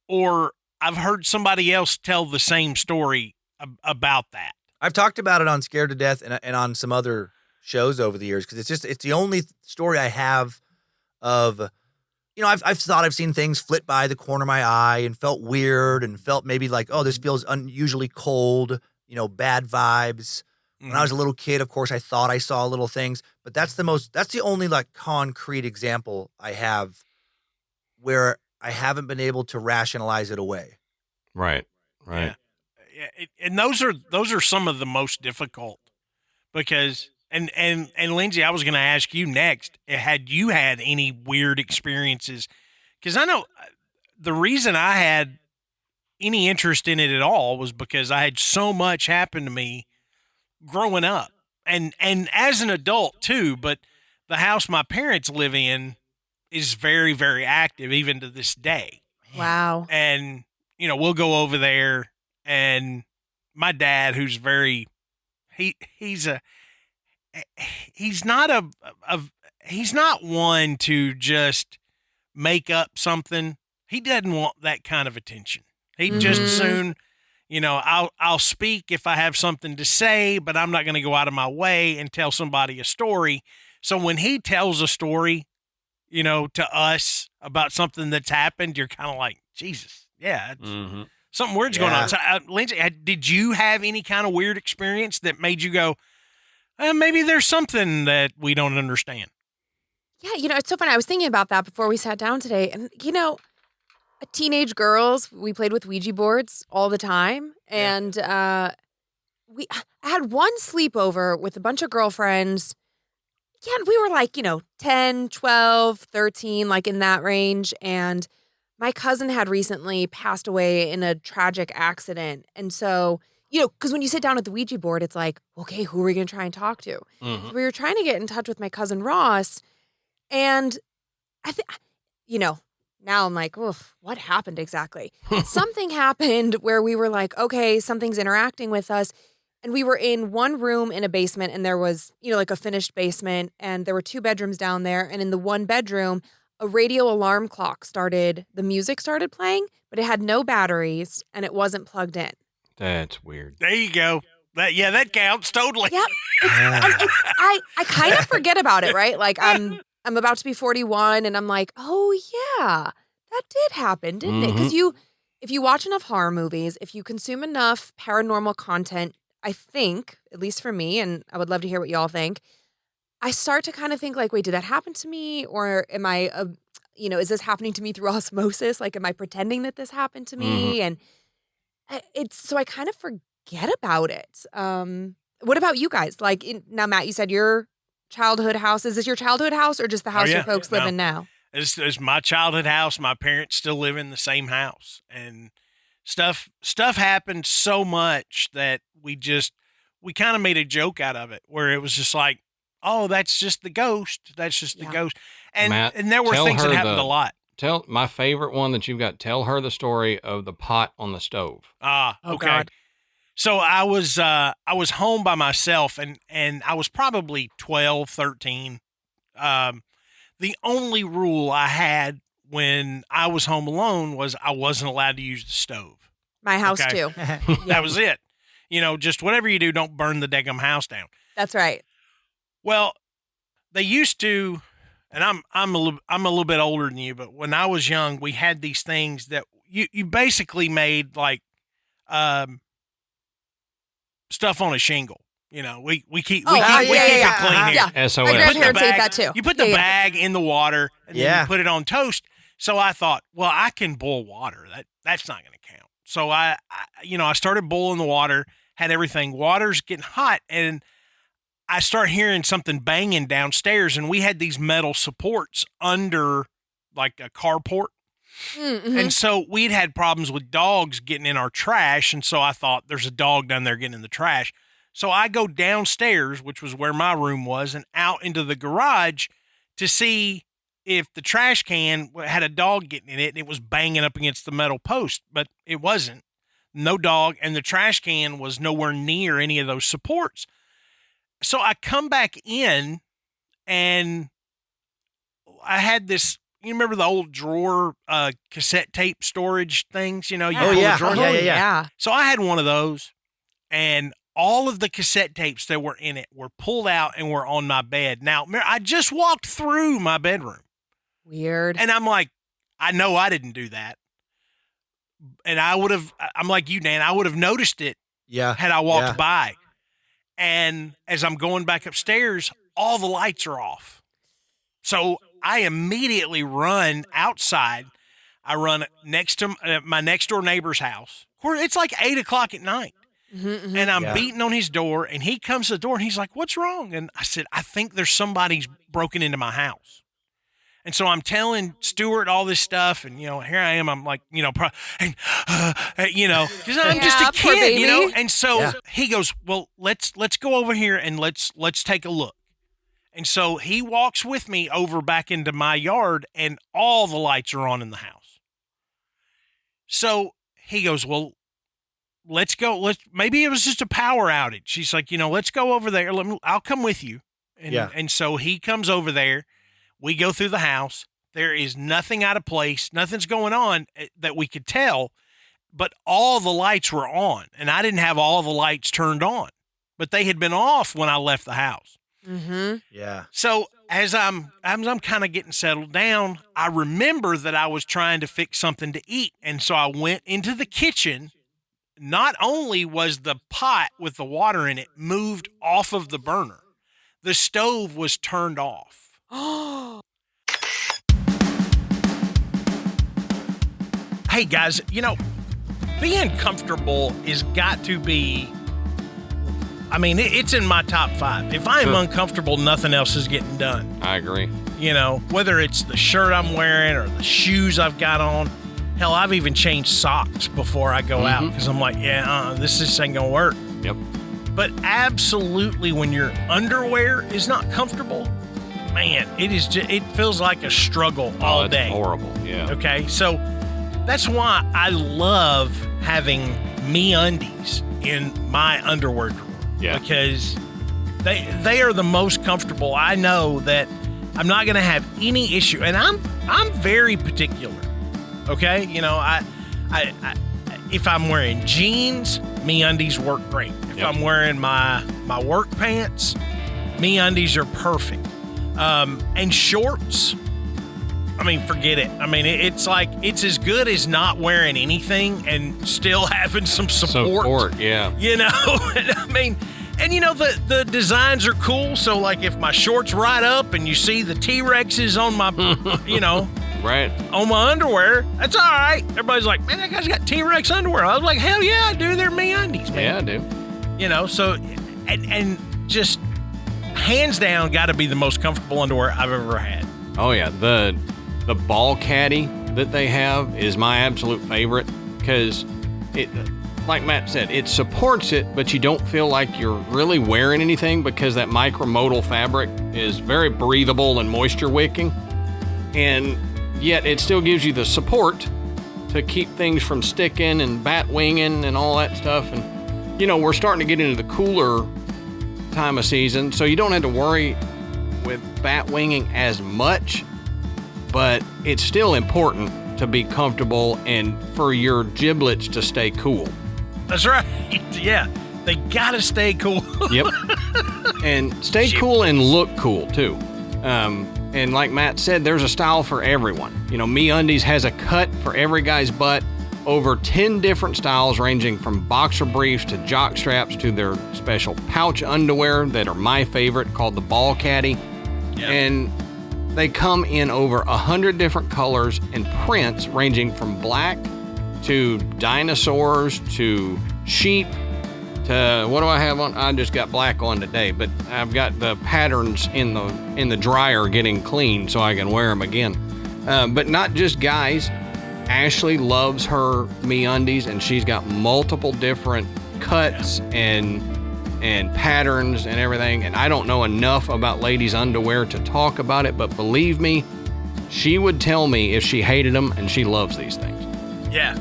or I've heard somebody else tell the same story about that. I've talked about it on Scared to Death and on some other shows over the years because it's the only story I have of... You know, I've thought I've seen things flit by the corner of my eye and felt weird and felt maybe like, oh, this feels unusually cold, you know, bad vibes. When I was a little kid, of course, I thought I saw little things, but that's the only like concrete example I have where I haven't been able to rationalize it away. Right. Yeah. And those are some of the most difficult because... And Lindsay, I was going to ask you next, had you had any weird experiences? Because I know the reason I had any interest in it at all was because I had so much happen to me growing up and as an adult too. But the house my parents live in is very, very active even to this day. Wow. And, you know, we'll go over there and my dad, who's very, he's not one to just make up something. He doesn't want that kind of attention. He'd just soon, you know, I'll speak if I have something to say, but I'm not going to go out of my way and tell somebody a story. So when he tells a story, you know, to us about something that's happened, you're kind of like, Jesus, yeah, something weird's going on. So, Lindsay, did you have any kind of weird experience that made you go, maybe there's something that we don't understand? Yeah, you know, it's so funny. I was thinking about that before we sat down today. And, you know, teenage girls, we played with Ouija boards all the time. And I had one sleepover with a bunch of girlfriends. Yeah, and we were like, you know, 10, 12, 13, like in that range. And my cousin had recently passed away in a tragic accident. And so... You know, because when you sit down at the Ouija board, it's like, okay, who are we going to try and talk to? So we were trying to get in touch with my cousin Ross. And I think, you know, now I'm like, oof, what happened exactly? Something happened where we were like, okay, something's interacting with us. And we were in one room in a basement and there was, you know, like a finished basement. And there were 2 bedrooms down there. And in the one bedroom, a radio alarm clock the music started playing, but it had no batteries and it wasn't plugged in. That's weird. There you go. That counts totally. Yep. I kind of forget about it, right? Like I'm about to be 41 and I'm like, oh yeah, that did happen, didn't it? Because if you watch enough horror movies, if you consume enough paranormal content, I think, at least for me, and I would love to hear what y'all think, I start to kind of think like, wait, did that happen to me? Or am I, is this happening to me through osmosis? Like, am I pretending that this happened to me? And so I kind of forget about it. What about you guys? Like, now, Matt, you said your childhood house. Is this your childhood house or just the house your folks live in now? It's my childhood house. My parents still live in the same house, and stuff happened so much that we kind of made a joke out of it, where it was just like, oh, that's just the ghost. That's just the ghost. And Matt, and there were things that happened a lot. Tell my favorite one that you've got. Tell her the story of the pot on the stove. Okay. God. So I was home by myself, and I was probably 12, 13. The only rule I had when I was home alone was I wasn't allowed to use the stove. My house too. That was it. Just whatever you do, don't burn the daggum house down. That's right. Well, they used to, and I'm a little bit older than you, but when I was young, we had these things that you basically made like stuff on a shingle. We keep it clean here. Yeah. SOS. My grandparents ate that too. You put the bag in the water and then you put it on toast. So I thought, well, I can boil water. That's not going to count. So I started boiling the water, had everything. Water's getting hot, and I start hearing something banging downstairs, and we had these metal supports under like a carport. Mm-hmm. And so we'd had problems with dogs getting in our trash. And so I thought there's a dog down there getting in the trash. So I go downstairs, which was where my room was, and out into the garage to see if the trash can had a dog getting in it, and it was banging up against the metal post, but it wasn't. No dog, and the trash can was nowhere near any of those supports. So I come back in, and I had this, you remember the old drawer cassette tape storage things, you pull the drawer? Yeah. So I had one of those, and all of the cassette tapes that were in it were pulled out and were on my bed. Now, I just walked through my bedroom. Weird. And I'm like, I know I didn't do that. And I'm like you, Dan, I would have noticed it had I walked by. And as I'm going back upstairs, all the lights are off. So I immediately run outside. I run next to my next door neighbor's house. It's like 8:00 at night. Mm-hmm. And I'm beating on his door, and he comes to the door, and he's like, what's wrong? And I said, I think there's somebody's broken into my house. And so I'm telling Stuart all this stuff, and, here I am. I'm like, because I'm just a kid, And so he goes, well, let's go over here and let's take a look. And so he walks with me over back into my yard, and all the lights are on in the house. So he goes, well, let's go. Maybe it was just a power outage. She's like, let's go over there. I'll come with you. And so he comes over there. We go through the house. There is nothing out of place. Nothing's going on that we could tell, but all the lights were on, and I didn't have all the lights turned on, but they had been off when I left the house. Mm-hmm. Yeah. So as I'm kind of getting settled down, I remember that I was trying to fix something to eat. And so I went into the kitchen. Not only was the pot with the water in it moved off of the burner, the stove was turned off. Hey guys, being comfortable is got to be, it's in my top 5. If I am uncomfortable, nothing else is getting done. I agree. Whether it's the shirt I'm wearing or the shoes I've got on. Hell, I've even changed socks before I go out because I'm like, this ain't gonna work. Yep. But absolutely, when your underwear is not comfortable, man, it feels like a struggle all day. Horrible. Yeah. Okay, so that's why I love having Undies in my underwear drawer. Yeah. Because they are the most comfortable. I know that I'm not gonna have any issue, and I'm very particular. Okay, I if I'm wearing jeans, Undies work great. If I'm wearing my work pants, Undies are perfect. And shorts, I mean, forget it. I mean, it's like, it's as good as not wearing anything and still having some support. Yeah. You know, I mean, and you know, the designs are cool. So like if my shorts right up and you see the T-Rexes on my, you know, right, on my underwear, that's all right. Everybody's like, man, that guy's got T-Rex underwear. I was like, hell yeah, I do. They're MeUndies, man. Yeah, I do. You know, so, and just hands down, got to be the most comfortable underwear I've ever had. Oh yeah, the ball caddy that they have is my absolute favorite because it, like Matt said, it supports it, but you don't feel like you're really wearing anything because that micromodal fabric is very breathable and moisture wicking, and yet it still gives you the support to keep things from sticking and bat winging and all that stuff. And you know, we're starting to get into the cooler time of season, so you don't have to worry with bat winging as much, but it's still important to be comfortable and for your giblets to stay cool. That's right. Yeah, they gotta stay cool. Yep. And stay cool and look cool too. And like Matt said, there's a style for everyone. You know, MeUndies has a cut for every guy's butt. Over 10 different styles ranging from boxer briefs to jock straps to their special pouch underwear that are my favorite called the ball caddy. Yep. And they come in over 100 different colors and prints ranging from black to dinosaurs to sheep to what do I have on? I just got black on today, but I've got the patterns in the dryer getting clean so I can wear them again. But not just guys. Ashley loves her MeUndies, and she's got multiple different cuts and patterns and everything. And I don't know enough about ladies' underwear to talk about it, but believe me, she would tell me if she hated them, and she loves these things. Yeah.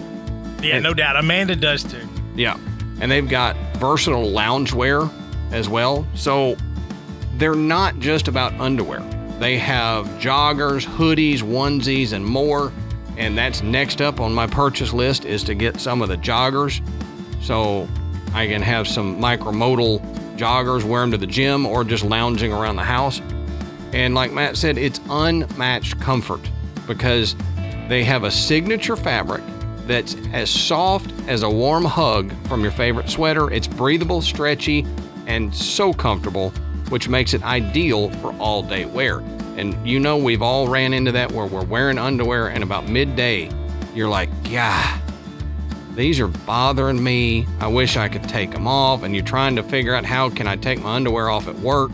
Yeah, and, no doubt. Amanda does too. Yeah. And they've got versatile loungewear as well. So they're not just about underwear. They have joggers, hoodies, onesies, and more. And that's next up on my purchase list is to get some of the joggers so I can have some micromodal joggers, wear them to the gym or just lounging around the house. And like Matt said, it's unmatched comfort because they have a signature fabric that's as soft as a warm hug from your favorite sweater. It's breathable, stretchy, and so comfortable, which makes it ideal for all-day wear. And you know, we've all ran into that where we're wearing underwear and about midday, you're like, yeah, these are bothering me. I wish I could take them off. And you're trying to figure out how can I take my underwear off at work.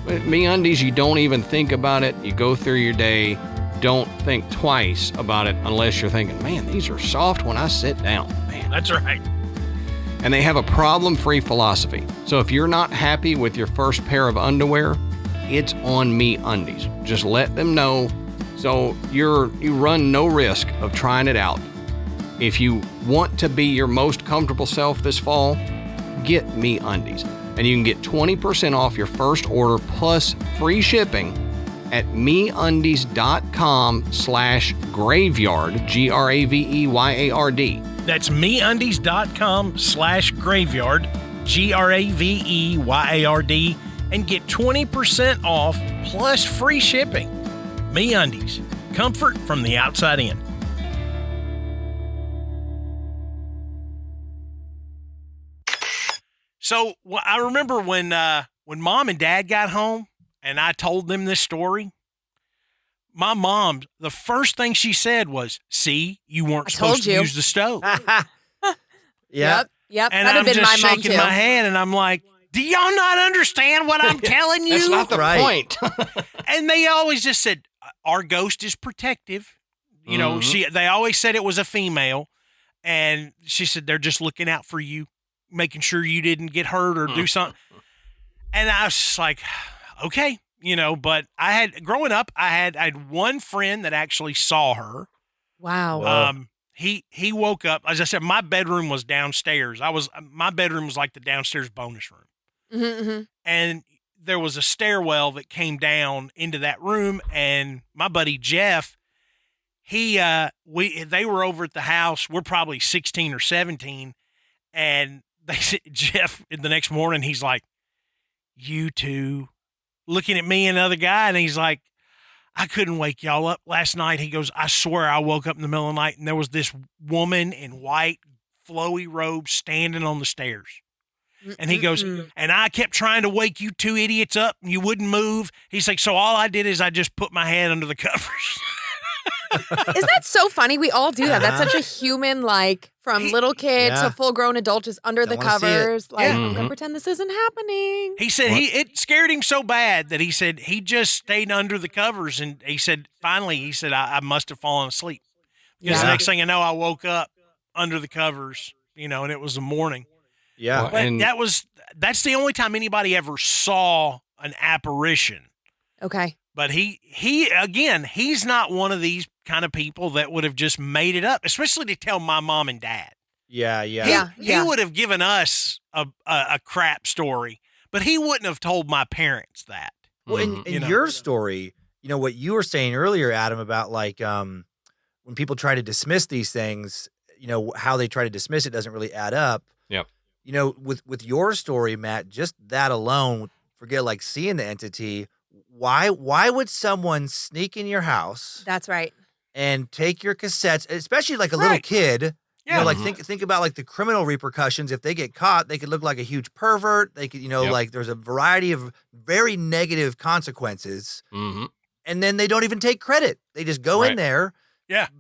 But MeUndies, you don't even think about it. You go through your day, don't think twice about it unless you're thinking, man, these are soft when I sit down, man. That's right. And they have a problem-free philosophy. So if you're not happy with your first pair of underwear, it's on MeUndies. Just let them know so you run no risk of trying it out. If you want to be your most comfortable self this fall, get MeUndies. And you can get 20% off your first order plus free shipping at MeUndies.com/graveyard, GRAVEYARD. That's MeUndies.com/graveyard, GRAVEYARD. And get 20% off plus free shipping. MeUndies, comfort from the outside in. So I remember when Mom and Dad got home and I told them this story, my mom, the first thing she said was, see, you weren't supposed to use the stove. Yep. And That'd I'm have been just my mom shaking too. my head and I'm like, do y'all not understand what I'm telling you? That's not the point. And they always just said, our ghost is protective. You know, they always said it was a female. And she said, they're just looking out for you, making sure you didn't get hurt or do something. And I was just like, okay, you know, but growing up, I had one friend that actually saw her. Wow. He woke up, as I said, my bedroom was downstairs. My bedroom was like the downstairs bonus room. Mm-hmm. And there was a stairwell that came down into that room. And my buddy Jeff, they were over at the house. We're probably 16 or 17. And they said, Jeff, the next morning, he's like, you two, looking at me and another guy. And he's like, I couldn't wake y'all up last night. He goes, I swear I woke up in the middle of the night and there was this woman in white flowy robes standing on the stairs. And he goes, and I kept trying to wake you two idiots up and you wouldn't move. He's like, so all I did is I just put my head under the covers. Isn't that so funny? We all do that. That's such a human, like, from little kid to full grown adult, just under the covers. Like, I'm going to pretend this isn't happening. He said it scared him so bad that he said he just stayed under the covers. And he said, finally, he said, I must have fallen asleep. Because the next thing I know, I woke up under the covers, and it was the morning. Yeah. But that's the only time anybody ever saw an apparition. Okay. But he's not one of these kind of people that would have just made it up, especially to tell my mom and dad. Yeah. He would have given us a crap story, but he wouldn't have told my parents that. Well, in your story, what you were saying earlier, Adam, about like when people try to dismiss these things, how they try to dismiss it doesn't really add up. Yep. With your story, Matt, just that alone, forget like seeing the entity. Why would someone sneak in your house? That's right. And take your cassettes, especially like a little kid. Yeah. Think about like the criminal repercussions. If they get caught, they could look like a huge pervert. They could, like there's a variety of very negative consequences. Mm-hmm. And then they don't even take credit. They just go in there,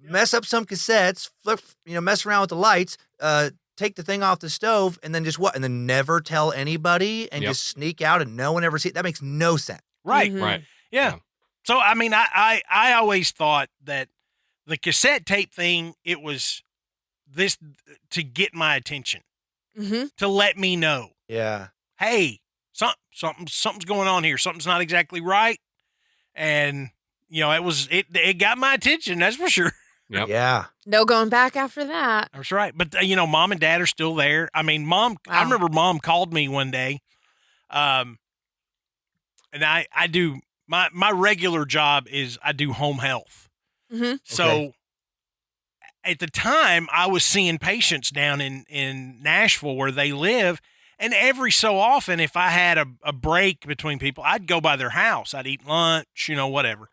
mess up some cassettes, flip, mess around with the lights, take the thing off the stove, and then and then never tell anybody and just sneak out and no one ever see it. That makes no sense. Right. Mm-hmm. Right. Yeah. So, I mean, I always thought that the cassette tape thing, it was this to get my attention, to let me know. Yeah. Hey, something's going on here. Something's not exactly right. And, it got my attention. That's for sure. Yep. Yeah. No going back after that. That's right. But, mom and dad are still there. I mean, I remember mom called me one day. And I do, my regular job is I do home health. Mm-hmm. So at the time I was seeing patients down in Nashville where they live. And every so often, if I had a break between people, I'd go by their house. I'd eat lunch, whatever.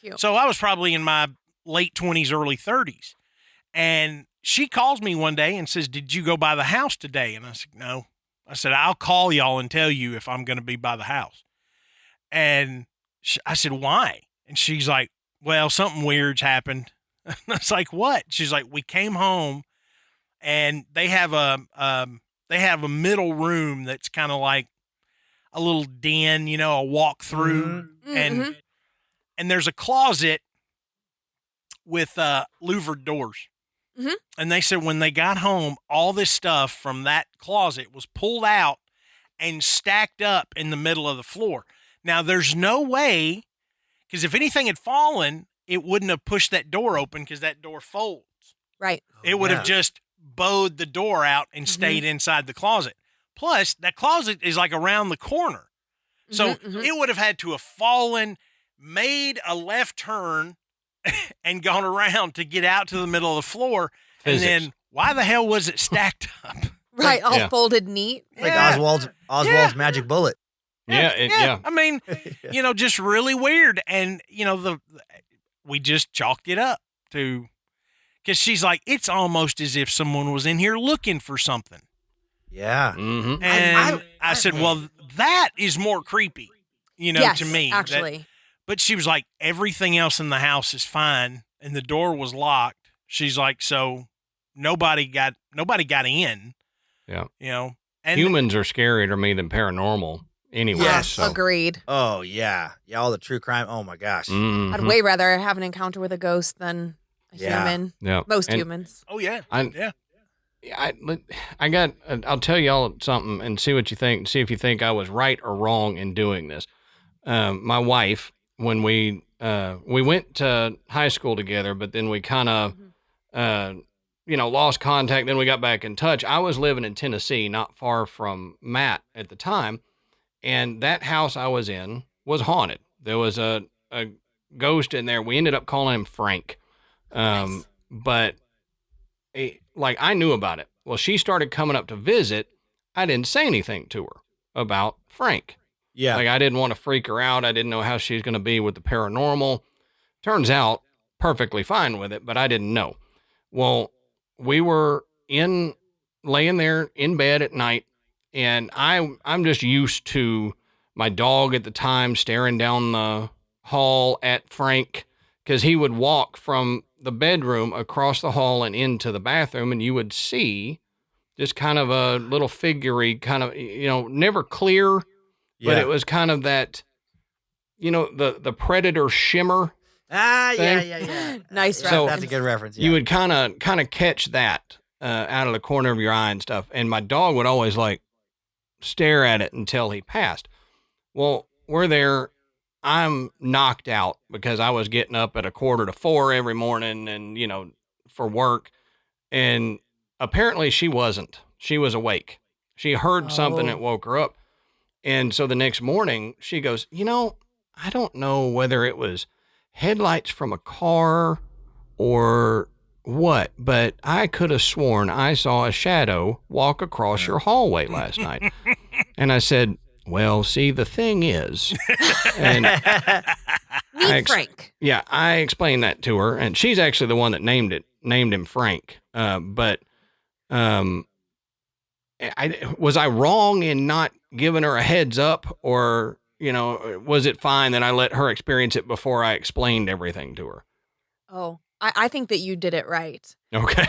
Cute. So I was probably in my late 20s, early 30s. And she calls me one day and says, did you go by the house today? And I said, no. I said, I'll call y'all and tell you if I'm going to be by the house. And I said, why? And she's like, well, something weird's happened. I was like, what? She's like, we came home and they have a middle room that's kind of like a little den, a walk through, and there's a closet with louvered doors. Mm-hmm. And they said when they got home, all this stuff from that closet was pulled out and stacked up in the middle of the floor. Now, there's no way, because if anything had fallen, it wouldn't have pushed that door open because that door folds. Right. It would have just bowed the door out and stayed inside the closet. Plus, that closet is like around the corner. So it would have had to have fallen, made a left turn, and gone around to get out to the middle of the floor. Physics. And then why the hell was it stacked up? Right. All folded neat. Like Oswald's magic bullet. Yeah. I mean, just really weird. And, we just chalked it up to, because she's like, it's almost as if someone was in here looking for something. Yeah. Mm-hmm. And I said, well, that is more creepy, Yes, to me. actually. But she was like, everything else in the house is fine. And the door was locked. She's like, so nobody got in. Yeah. And humans are scarier to me than paranormal anyway. Yes. So. Agreed. Oh, yeah. Yeah, all the true crime. Oh, my gosh. Mm-hmm. I'd way rather have an encounter with a ghost than a human. Yeah. Most humans. Oh, yeah. I'll tell y'all something and see what you think. See if you think I was right or wrong in doing this. My wife, when we went to high school together, but then we kind of, lost contact. Then we got back in touch. I was living in Tennessee, not far from Matt at the time. And that house I was in was haunted. There was a ghost in there. We ended up calling him Frank. Nice. But I knew about it. Well, she started coming up to visit. I didn't say anything to her about Frank. Yeah. I didn't want to freak her out. I didn't know how she's going to be with the paranormal. Turns out perfectly fine with it, but I didn't know. Well, we were laying there in bed at night, and I'm just used to my dog at the time staring down the hall at Frank, because he would walk from the bedroom across the hall and into the bathroom, and you would see just kind of a little figure-y, kind of, never clear, but it was kind of that, the Predator shimmer. Yeah. Nice So reference. That's a good reference. Yeah. You would kind of catch that out of the corner of your eye and stuff. And my dog would always like stare at it until he passed. Well, we're there. I'm knocked out because I was getting up at 3:45 every morning and, for work. And apparently she wasn't. She was awake. She heard something that woke her up. And so the next morning she goes, I don't know whether it was headlights from a car or what, but I could have sworn I saw a shadow walk across your hallway last night. And I said, well, see, the thing is, and Meet Frank. Yeah, I explained that to her, and she's actually the one that named him Frank. But was I wrong in not giving her a heads up, or was it fine that I let her experience it before I explained everything to her? Oh, I think that you did it right. Okay.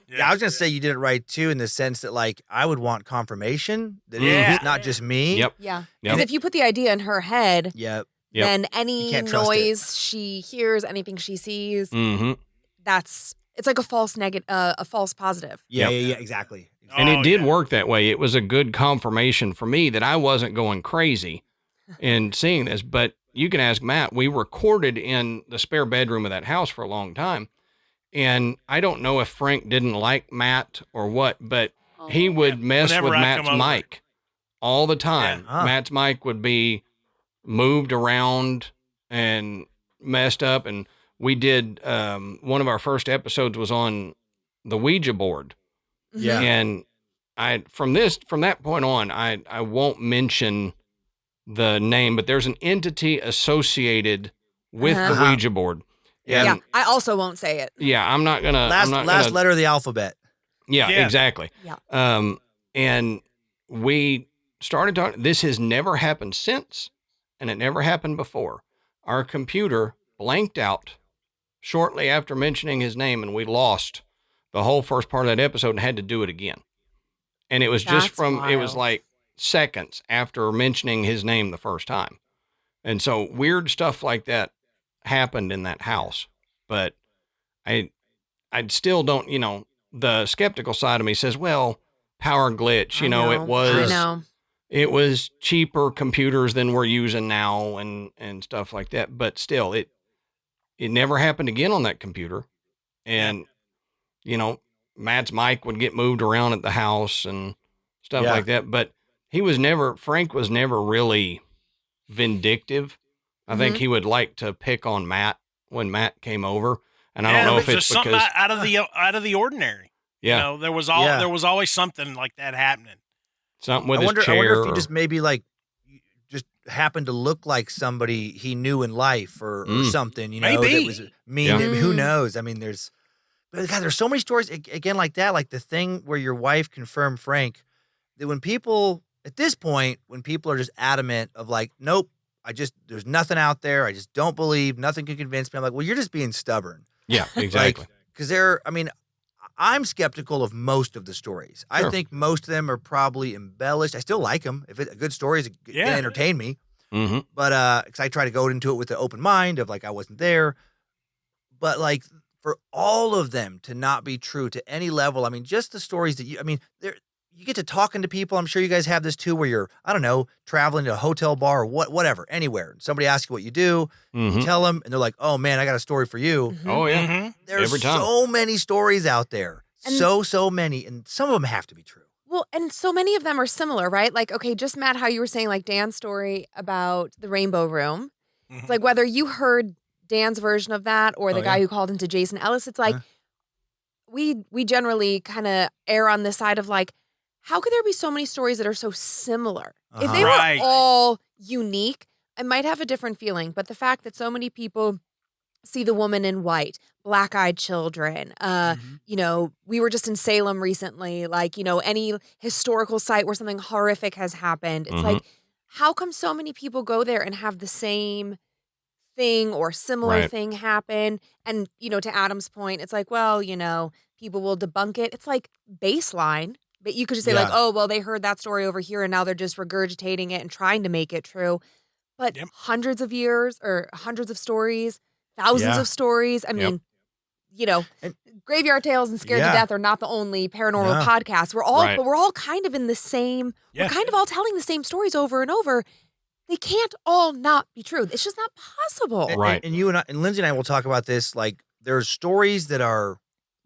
Yeah, I was gonna say you did it right too, in the sense that like I would want confirmation that it's not just me. Yep. Yeah. Yep. Because if you put the idea in her head, Yep. then any You can't trust noise she hears, anything she sees, Mm-hmm. it's like a false negative, a false positive. Yeah. Yep. Yeah. Exactly. And it did work that way. It was a good confirmation for me that I wasn't going crazy in seeing this. But you can ask Matt. We recorded in the spare bedroom of that house for a long time. And I don't know if Frank didn't like Matt or what, but he would mess Whenever with I Matt's come over. mic all the time. Yeah. Huh. Matt's mic would be moved around and messed up. And we did, one of our first episodes was on the Ouija board. Yeah. And from that point on, I won't mention the name, but there's an entity associated with the Uh-huh. Ouija board. Yeah. And I also won't say it. yeah, I'm not gonna. Last letter of the alphabet. Yeah, Yeah. exactly. Yeah. And we started talking. This has never happened since, and it never happened before. Our computer blanked out shortly after mentioning his name, and we lost the whole first part of that episode and had to do it again. And it was just That's it was wild. like seconds after mentioning his name the first time. And so weird stuff like that happened in that house. But I still don't, the skeptical side of me says, well, power glitch, I know. it was cheaper computers than we're using now and stuff like that. But still, it never happened again on that computer. And, Matt's mic would get moved around at the house and stuff Yeah. like that. But Frank was never really vindictive. I think he would like to pick on Matt when Matt came over. And I don't know if just it's something because, out of the ordinary. yeah, There was Yeah. there was always something like that happening. something with I wonder his chair. if he just maybe like just happened to look like somebody he knew in life or something, Maybe. that was mean. Yeah. Who knows? I mean, there's so many stories again like that, like the thing where your wife confirmed Frank, that when people at this point, when people are just adamant of like, nope, there's nothing out there. I just don't believe, nothing can convince me. I'm like, well, you're just being stubborn. yeah, exactly. Because I'm skeptical of most of the stories. Sure. I think most of them are probably embellished. I still like them. If a good story is Yeah. can entertain me, Mm-hmm. but because I try to go into it with an open mind of like I wasn't there. But like for all of them to not be true to any level, I mean, just the stories that you get to talking to people. I'm sure you guys have this too, where you're, I don't know, traveling to a hotel bar or whatever, anywhere. Somebody asks you what you do, Mm-hmm. you tell them, and they're like, "Oh man, I got a story for you." Oh yeah. Mhm. There's Every time. so many stories out there, And- so many, and some of them have to be true. Well, and so many of them are similar, right? Like, okay, just Matt, how you were saying, like Dan's story about the rainbow room. Mhm. It's like whether you heard Dan's version of that or the Oh, guy yeah. who called into Jason Ellis, it's like Uh-huh. we generally kind of err on the side of like, how could there be so many stories that are so similar? If they Right. were all unique, I might have a different feeling. But the fact that so many people See the Woman in White, Black-Eyed Children. You know, we were just in Salem recently, like, you know, any historical site where something horrific has happened. It's like, how come so many people go there and have the same thing or similar thing happen? And, you know, to Adam's point, it's like, well, you know, people will debunk it. It's like baseline. But you could just say like, oh, well, they heard that story over here and now they're just regurgitating it and trying to make it true. But hundreds of years or hundreds of stories, thousands of stories. I mean, you know, Graveyard Tales and Scared to Death are not the only paranormal podcasts. We're all, but we're all kind of in the same, we're kind of all telling the same stories over and over. They can't all not be true. It's just not possible. And you and Lindsay and I will talk about this. Like, there's stories that are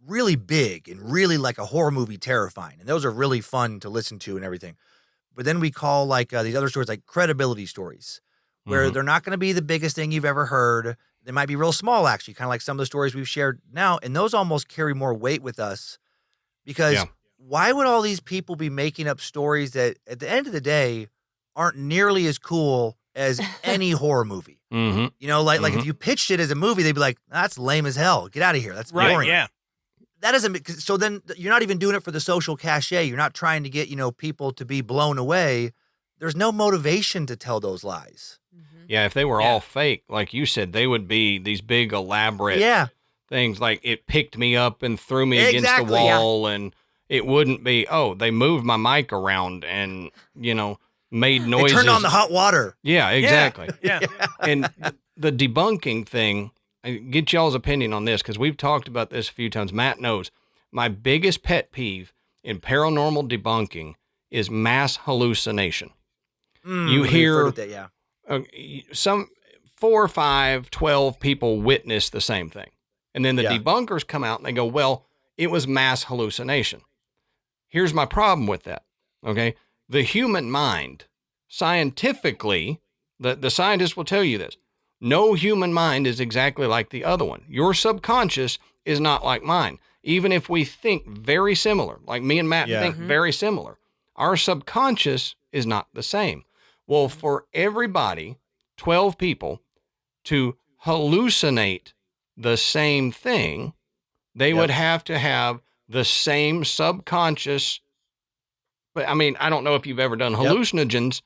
really big and really like a horror movie terrifying. And those are really fun to listen to and everything. But then we call like these other stories like credibility stories, where they're not going to be the biggest thing you've ever heard. They might be real small, actually, kind of like some of the stories we've shared now. And those almost carry more weight with us because why would all these people be making up stories that at the end of the day aren't nearly as cool as any horror movie? You know, like if you pitched it as a movie, they'd be like, that's lame as hell. Get out of here. That's boring. That doesn't, so then you're not even doing it for the social cachet. You're not trying to get, you know, people to be blown away. There's no motivation to tell those lies. Yeah, if they were all fake, like you said, they would be these big elaborate things like it picked me up and threw me against the wall and it wouldn't be, oh, they moved my mic around and, you know, made noises. They turned on the hot water. Yeah, exactly. And the debunking thing, get y'all's opinion on this because we've talked about this a few times. Matt knows my biggest pet peeve in paranormal debunking is mass hallucination. You hear some 4, 5, 12 people witness the same thing. And then the debunkers come out and they go, well, it was mass hallucination. Here's my problem with that. Okay. The human mind, scientifically, the scientists will tell you this. No human mind is exactly like the other one. Your subconscious is not like mine. Even if we think very similar, like me and Matt think very similar, our subconscious is not the same. Well, for everybody, 12 people, to hallucinate the same thing, they would have to have the same subconscious. But I mean, I don't know if you've ever done hallucinogens,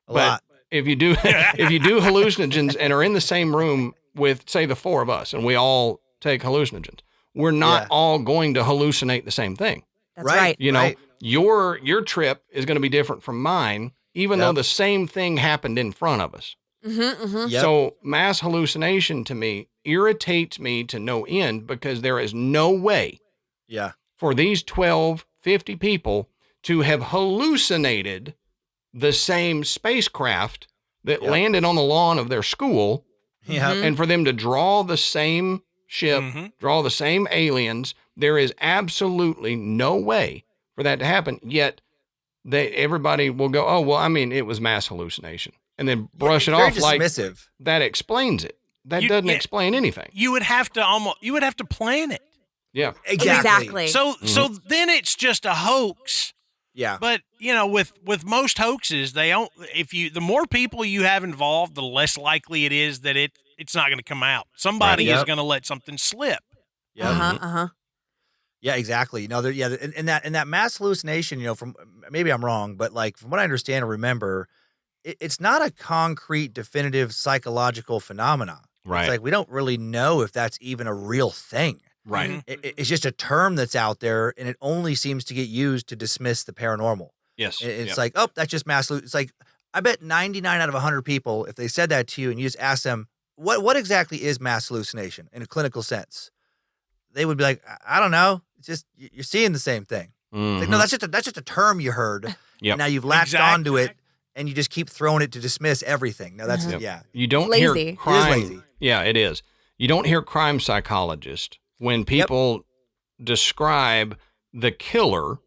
but if you do, if you do hallucinogens and are in the same room with, say, the 4 of us, and we all take hallucinogens, we're not all going to hallucinate the same thing. That's right. You know, your trip is going to be different from mine, even though the same thing happened in front of us. So mass hallucination to me irritates me to no end because there is no way for these 50 people to have hallucinated the same spacecraft that landed on the lawn of their school and for them to draw the same ship, draw the same aliens. There is absolutely no way for that to happen. Yet everybody will go, oh, well, I mean, it was mass hallucination. And then brush it off dismissive. Like that explains it. That doesn't explain anything. You would have to plan it. Yeah. Exactly. So then it's just a hoax. Yeah. But, you know, with most hoaxes, the more people you have involved, the less likely it is that it's not going to come out. Somebody is going to let something slip. Yeah, exactly. You know, and that mass hallucination, you know, from maybe I'm wrong, but like from what I understand or remember, it's not a concrete, definitive psychological phenomenon. Right. It's like we don't really know if that's even a real thing. Right. It's just a term that's out there, and it only seems to get used to dismiss the paranormal. Yes. It's like, oh, that's just mass. It's like, I bet 99 out of 100 people, if they said that to you and you just ask them, what exactly is mass hallucination in a clinical sense? They would be like, I don't know. It's just, you're seeing the same thing. It's like, no, that's just a term you heard. And now you've latched onto it, and you just keep throwing it to dismiss everything. Now that's, You don't hear crime. It is lazy. Yeah, it is. You don't hear crime psychologists when people describe the killer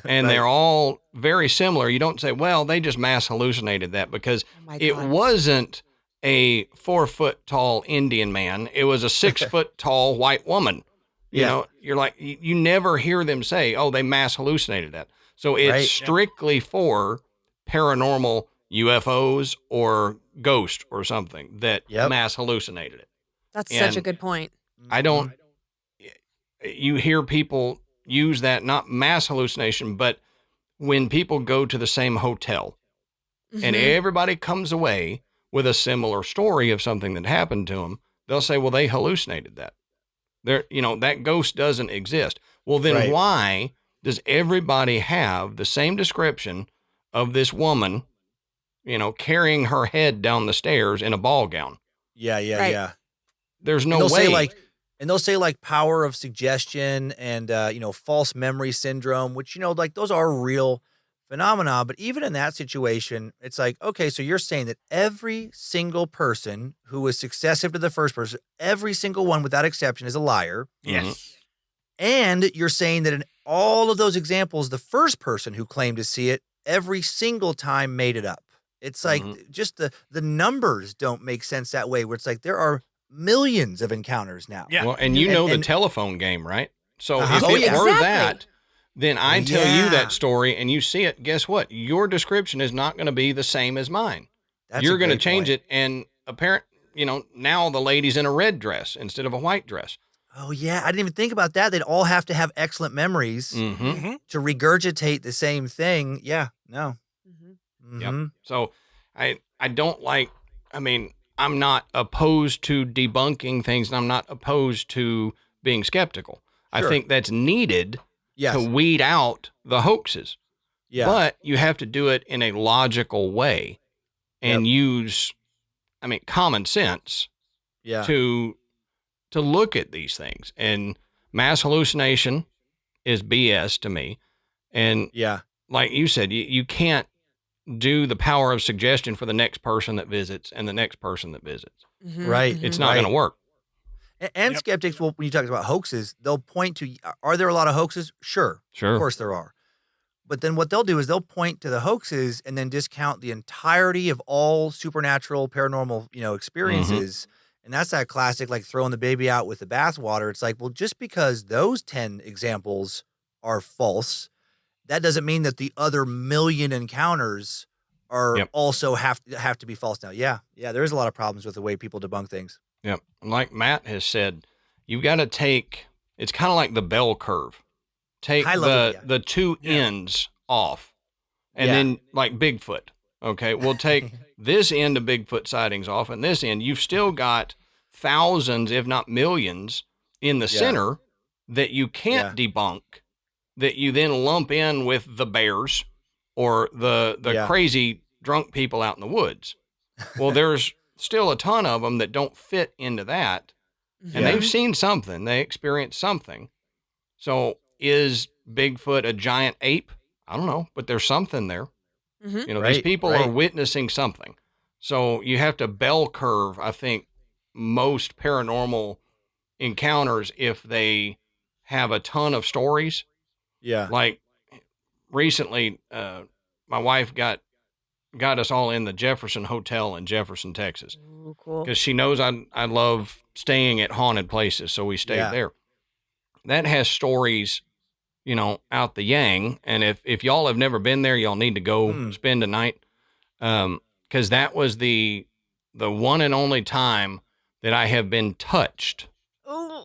and they're all very similar. You don't say, well, they just mass hallucinated that because it wasn't a 4-foot tall Indian man. It was a 6-foot tall white woman. You know, you're like, you never hear them say, oh, they mass hallucinated that. So it's strictly for paranormal UFOs or ghost or something that mass hallucinated it. That's And such a good point. I don't, you hear people use that, not mass hallucination, but when people go to the same hotel and Mhm. everybody comes away with a similar story of something that happened to them, they'll say, well, they hallucinated that. That ghost doesn't exist. Well, then Right. why does everybody have the same description of this woman, carrying her head down the stairs in a ball gown? Yeah, yeah, Right. yeah. There's And no they'll way. say like power of suggestion and false memory syndrome, which like those are real phenomena. But even in that situation, it's like, okay, so you're saying that every single person who was successive to the first person, every single one without exception, is a liar. Yes. And you're saying that in all of those examples, the first person who claimed to see it every single time made it up. It's like just the numbers don't make sense that way, where it's like there are millions of encounters now. Yeah. Well, and the telephone game, right? So Uh-huh. if Oh, it yeah. were Exactly. that, then I tell you Yeah. that story and you see it, guess what? Your description is not going to be the same as mine. That's You're a going to great change point. it. And now the lady's in a red dress instead of a white dress. Oh, yeah. I didn't even think about that. They'd all have to have excellent memories Mm-hmm. Mm-hmm. to regurgitate the same thing. Yeah. No. Mhm. Yep. Mhm. So I don't I'm not opposed to debunking things and I'm not opposed to being skeptical. I Sure. think that's needed Yes. to weed out the hoaxes. Yeah. But you have to do it in a logical way and use, common sense yeah. to look at these things. And mass hallucination is BS to me. And Yeah. like you said, you can't do the power of suggestion for the next person that visits and the next person that visits. Mhm. Right. Mhm. It's not Right. going to work. And Yep. skeptics, well, when you talk about hoaxes, they'll point to, are there a lot of hoaxes? Sure. Sure. Of course there are. But then what they'll do is they'll point to the hoaxes and then discount the entirety of all supernatural, paranormal, experiences. And that's that classic, like throwing the baby out with the bathwater. It's like, well, just because those 10 examples are false, that doesn't mean that the other million encounters are Yep. also have to be false now. Yeah. Yeah. There is a lot of problems with the way people debunk things. Yep. Like Matt has said, you've got to take, it's kind of like the bell curve. Take I love it, yeah. the two Yeah. ends off. And Yeah. then like Bigfoot. Okay. We'll take this end of Bigfoot sightings off and this end. You've still got thousands, if not millions, in the Yeah. center that you can't debunk, that you then lump in with the bears or the Yeah. crazy drunk people out in the woods. Well, there's still a ton of them that don't fit into that. And Yeah. they've seen something. They experienced something. So is Bigfoot a giant ape? I don't know, but there's something there. Mhm. These Right, people right. are witnessing something. So you have to bell curve, I think, most paranormal encounters if they have a ton of stories. Yeah. Like recently, my wife got us all in the Jefferson Hotel in Jefferson, Texas, Ooh, cool. because she knows I love staying at haunted places, so we stayed Yeah. there. That has stories, out the yang. And if y'all have never been there, y'all need to go spend a night, because that was the one and only time that I have been touched. Ooh.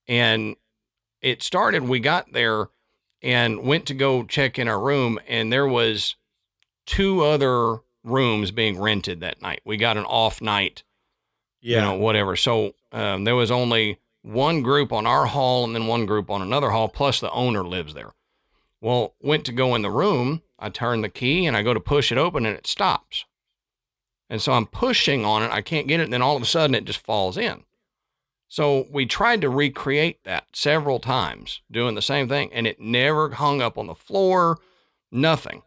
And it started, we got there and went to go check in our room, and there was 2 other rooms being rented that night. We got an off night, Yeah. whatever. So there was only one group on our hall and then one group on another hall, plus the owner lives there. Well, went to go in the room. I turn the key and I go to push it open and it stops. And so I'm pushing on it. I can't get it. And then all of a sudden it just falls in. So we tried to recreate that several times, doing the same thing, and it never hung up on the floor, nothing.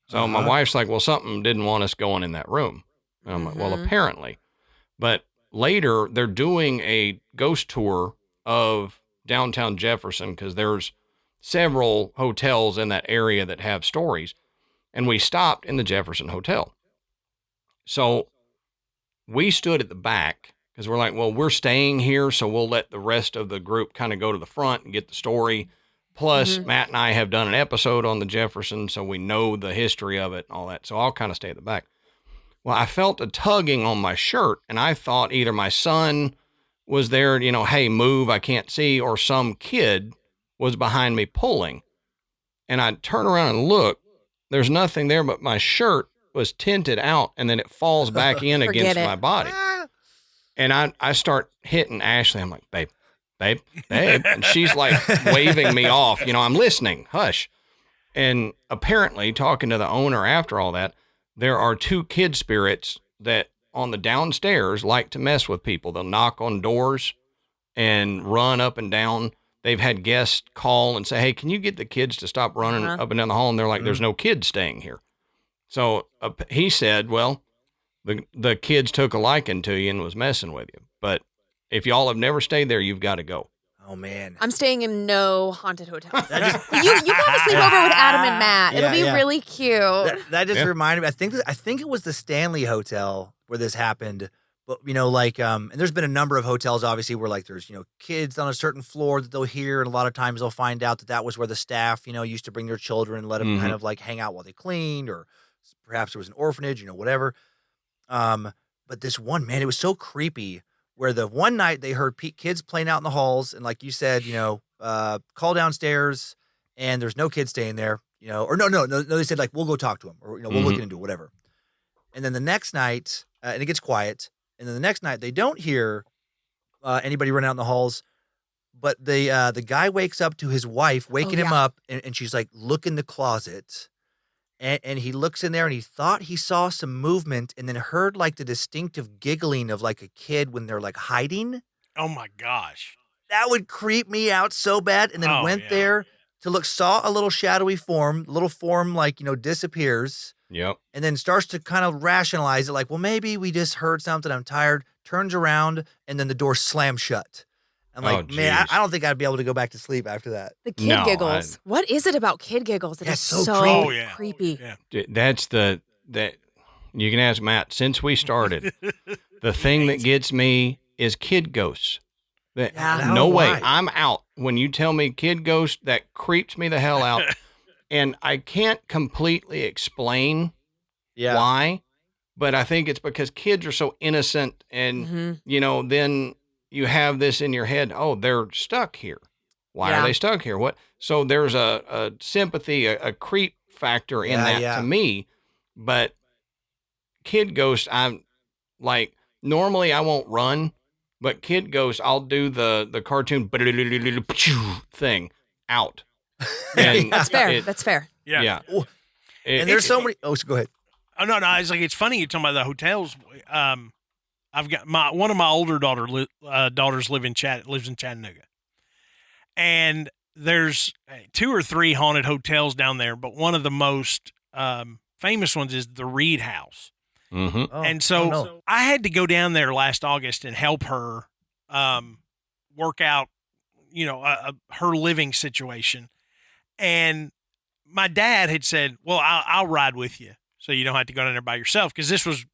So my wife's like, well, something didn't want us going in that room. And I'm like, well, apparently. But later they're doing a ghost tour of downtown Jefferson because there's several hotels in that area that have stories. And we stopped in the Jefferson Hotel. So we stood at the back because we're like, well, we're staying here, so we'll let the rest of the group kind of go to the front and get the story. Plus, Matt and I have done an episode on the Jefferson, so we know the history of it and all that. So I'll kind of stay at the back. Well, I felt a tugging on my shirt, and I thought either my son was there, hey, move, I can't see, or some kid was behind me pulling. And I'd turn around and look, there's nothing there, but my shirt was tinted out, and then it falls back in against my body. And I start hitting Ashley. I'm like, babe. And she's like waving me off. I'm listening. Hush. And apparently, talking to the owner after all that, there are 2 kid spirits that on the downstairs like to mess with people. They'll knock on doors and run up and down. They've had guests call and say, hey, can you get the kids to stop running up and down the hall? And they're like, there's no kids staying here. So he said, well, the kids took a liking to you and was messing with you. But if y'all have never stayed there, you've got to go. Oh, man. I'm staying in no haunted hotels. you got to sleep over with Adam and Matt. It'll be really cute. That just reminded me. I think it was the Stanley Hotel where this happened. But, and there's been a number of hotels, obviously, where, there's, kids on a certain floor that they'll hear. And a lot of times they'll find out that was where the staff, used to bring their children and let them kind of, hang out while they cleaned. Or perhaps there was an orphanage, whatever. But this one, man, it was so creepy. Where the one night they heard kids playing out in the halls, and like you said, call downstairs, and there's no kids staying there, or no, they said we'll go talk to them, or we'll look into it, whatever. And then the next night, and it gets quiet, and then the next night they don't hear anybody running out in the halls, but the guy wakes up to his wife waking him up, and she's like, look in the closet. And he looks in there and he thought he saw some movement and then heard the distinctive giggling of a kid when they're hiding. Oh my gosh. That would creep me out so bad. And then went there to look, saw a little shadowy form, disappears. Yep. And then starts to kind of rationalize it well, maybe we just heard something. I'm tired. Turns around and then the door slams shut. I'm man, I don't think I'd be able to go back to sleep after that. The kid giggles. What is it about kid giggles that is so creepy? Yeah. That's that you can ask Matt. Since we started, the thing that gets me is kid ghosts. No way. I'm out. When you tell me kid ghost, that creeps me the hell out. And I can't completely explain why, but I think it's because kids are so innocent and, then you have this in your head. Oh, they're stuck here. Why are they stuck here? What? So there's a sympathy, a creep factor in that to me. But kid ghost, I'm normally I won't run, but kid ghost, I'll do the cartoon thing out. And that's fair. That's fair. Yeah. And there's so many. Oh, so go ahead. Oh no, it's funny you're talking about the hotels. I've got one of my older daughters lives in Chattanooga, and there's 2 or 3 haunted hotels down there. But one of the most famous ones is the Reed House. Mm-hmm. And so I had to go down there last August and help her work out, her living situation. And my dad had said, "Well, I'll ride with you, so you don't have to go down there by yourself," because this was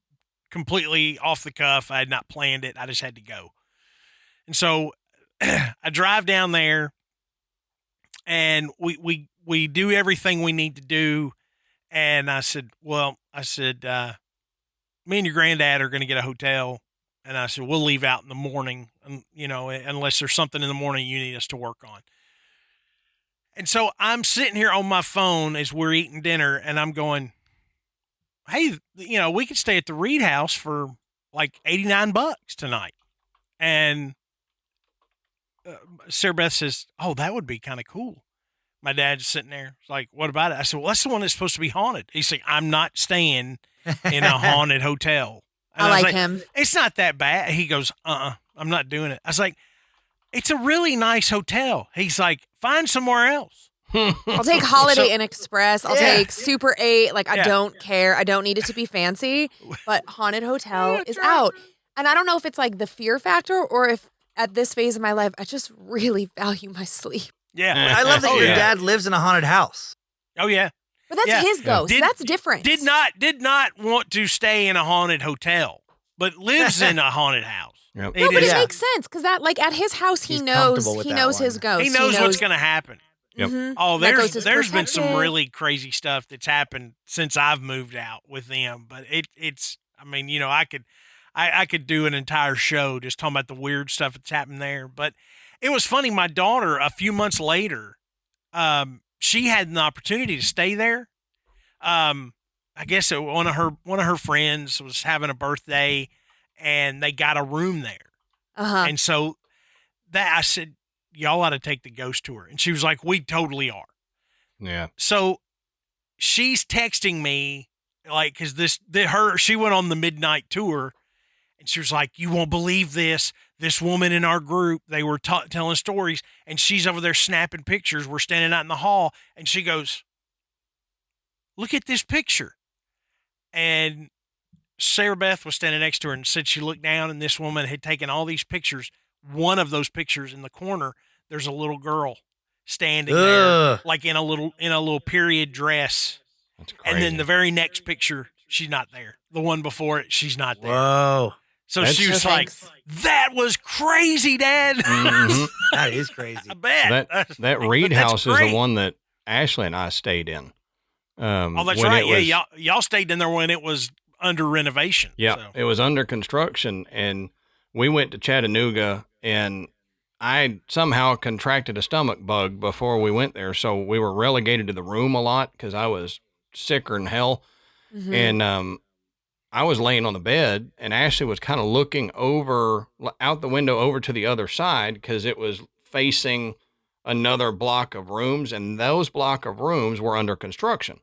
completely off the cuff. I had not planned it. I just had to go. And so I drive down there and we do everything we need to do. And I said, me and your granddad are going to get a hotel. And I said, we'll leave out in the morning, unless there's something in the morning you need us to work on. And so I'm sitting here on my phone as we're eating dinner and I'm going, hey, we could stay at the Reed House for $89 tonight. And Sarah Beth says, oh, that would be kind of cool. My dad's sitting there. It's like, what about it? I said, well, that's the one that's supposed to be haunted. He's like, I'm not staying in a haunted hotel. And I like him. It's not that bad. He goes, I'm not doing it. I was like, it's a really nice hotel. He's like, find somewhere else. I'll take Holiday Inn Express. I'll take Super 8. I don't care. I don't need it to be fancy. But haunted hotel is out. And I don't know if it's the fear factor or if at this phase of my life, I just really value my sleep. Yeah. I love that your dad lives in a haunted house. Oh, yeah. But that's his ghost. That's different. Did not want to stay in a haunted hotel, but lives in a haunted house. Yep. No, but it makes sense because at his house he knows his ghost. He knows what's going to happen. Yep. Mm-hmm. Oh, there's been some really crazy stuff that's happened since I've moved out with them, but it's I could do an entire show just talking about the weird stuff that's happened there. But it was funny. My daughter, a few months later, she had an opportunity to stay there. I guess one of her friends was having a birthday, and they got a room there. And so that I said, y'all ought to take the ghost tour. And she was like, we totally are. Yeah. So she's texting me like, cause she went on the midnight tour, and she was like, you won't believe this. This woman in our group, they were telling stories, and she's over there snapping pictures. We're standing out in the hall, and she goes, look at this picture. And Sarah Beth was standing next to her and said she looked down, and this woman had taken all these pictures. One of those pictures in the corner, there's a little girl standing there, like in a little period dress. That's crazy. And then the very next picture, she's not there. The one before it, she's not there. Whoa. So she was like, that was crazy, Dad. Mhm. That is crazy. I bet. That Reed house is the one that Ashley and I stayed in. Oh, that's right. Yeah, y'all stayed in there when it was under renovation. Yeah, so. It was under construction, and we went to Chattanooga, and I somehow contracted a stomach bug before we went there, so we were relegated to the room a lot because I was sicker than hell. Mm-hmm. And I was laying on the bed, and Ashley was kind of looking out the window over to the other side because it was facing another block of rooms, and those block of rooms were under construction.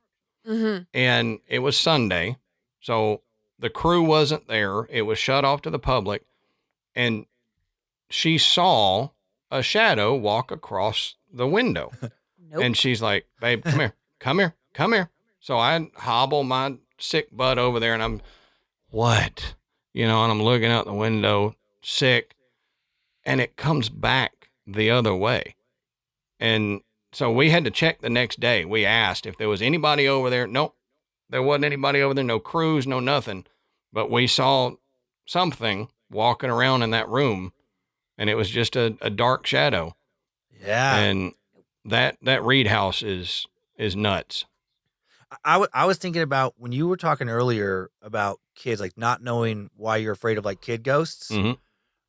Mm-hmm. And it was Sunday, so the crew wasn't there. It was shut off to the public, and she saw a shadow walk across the window. Nope. And she's like, babe, come here, come here, come here. So I hobble my sick butt over there, and I'm, what? And I'm looking out the window, sick, and it comes back the other way. And so we had to check the next day. We asked if there was anybody over there. Nope, there wasn't anybody over there, no crews, no nothing. But we saw something walking around in that room, and it was just a dark shadow. Yeah. And that Reed house is nuts. I was thinking about when you were talking earlier about kids, like not knowing why you're afraid of like kid ghosts. Mm-hmm.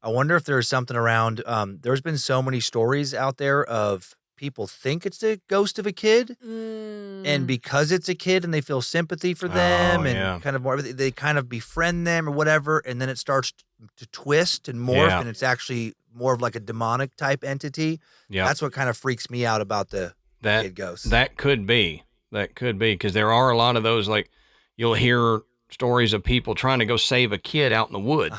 I wonder if there's something around. There's been so many stories out there of people think it's the ghost of a kid, and because it's a kid and they feel sympathy for them and kind of more, they kind of befriend them or whatever, and then it starts to twist and morph, and it's actually more of like a demonic type entity. Yeah, that's what kind of freaks me out about the kid ghosts. That could be because there are a lot of those. Like you'll hear stories of people trying to go save a kid out in the woods.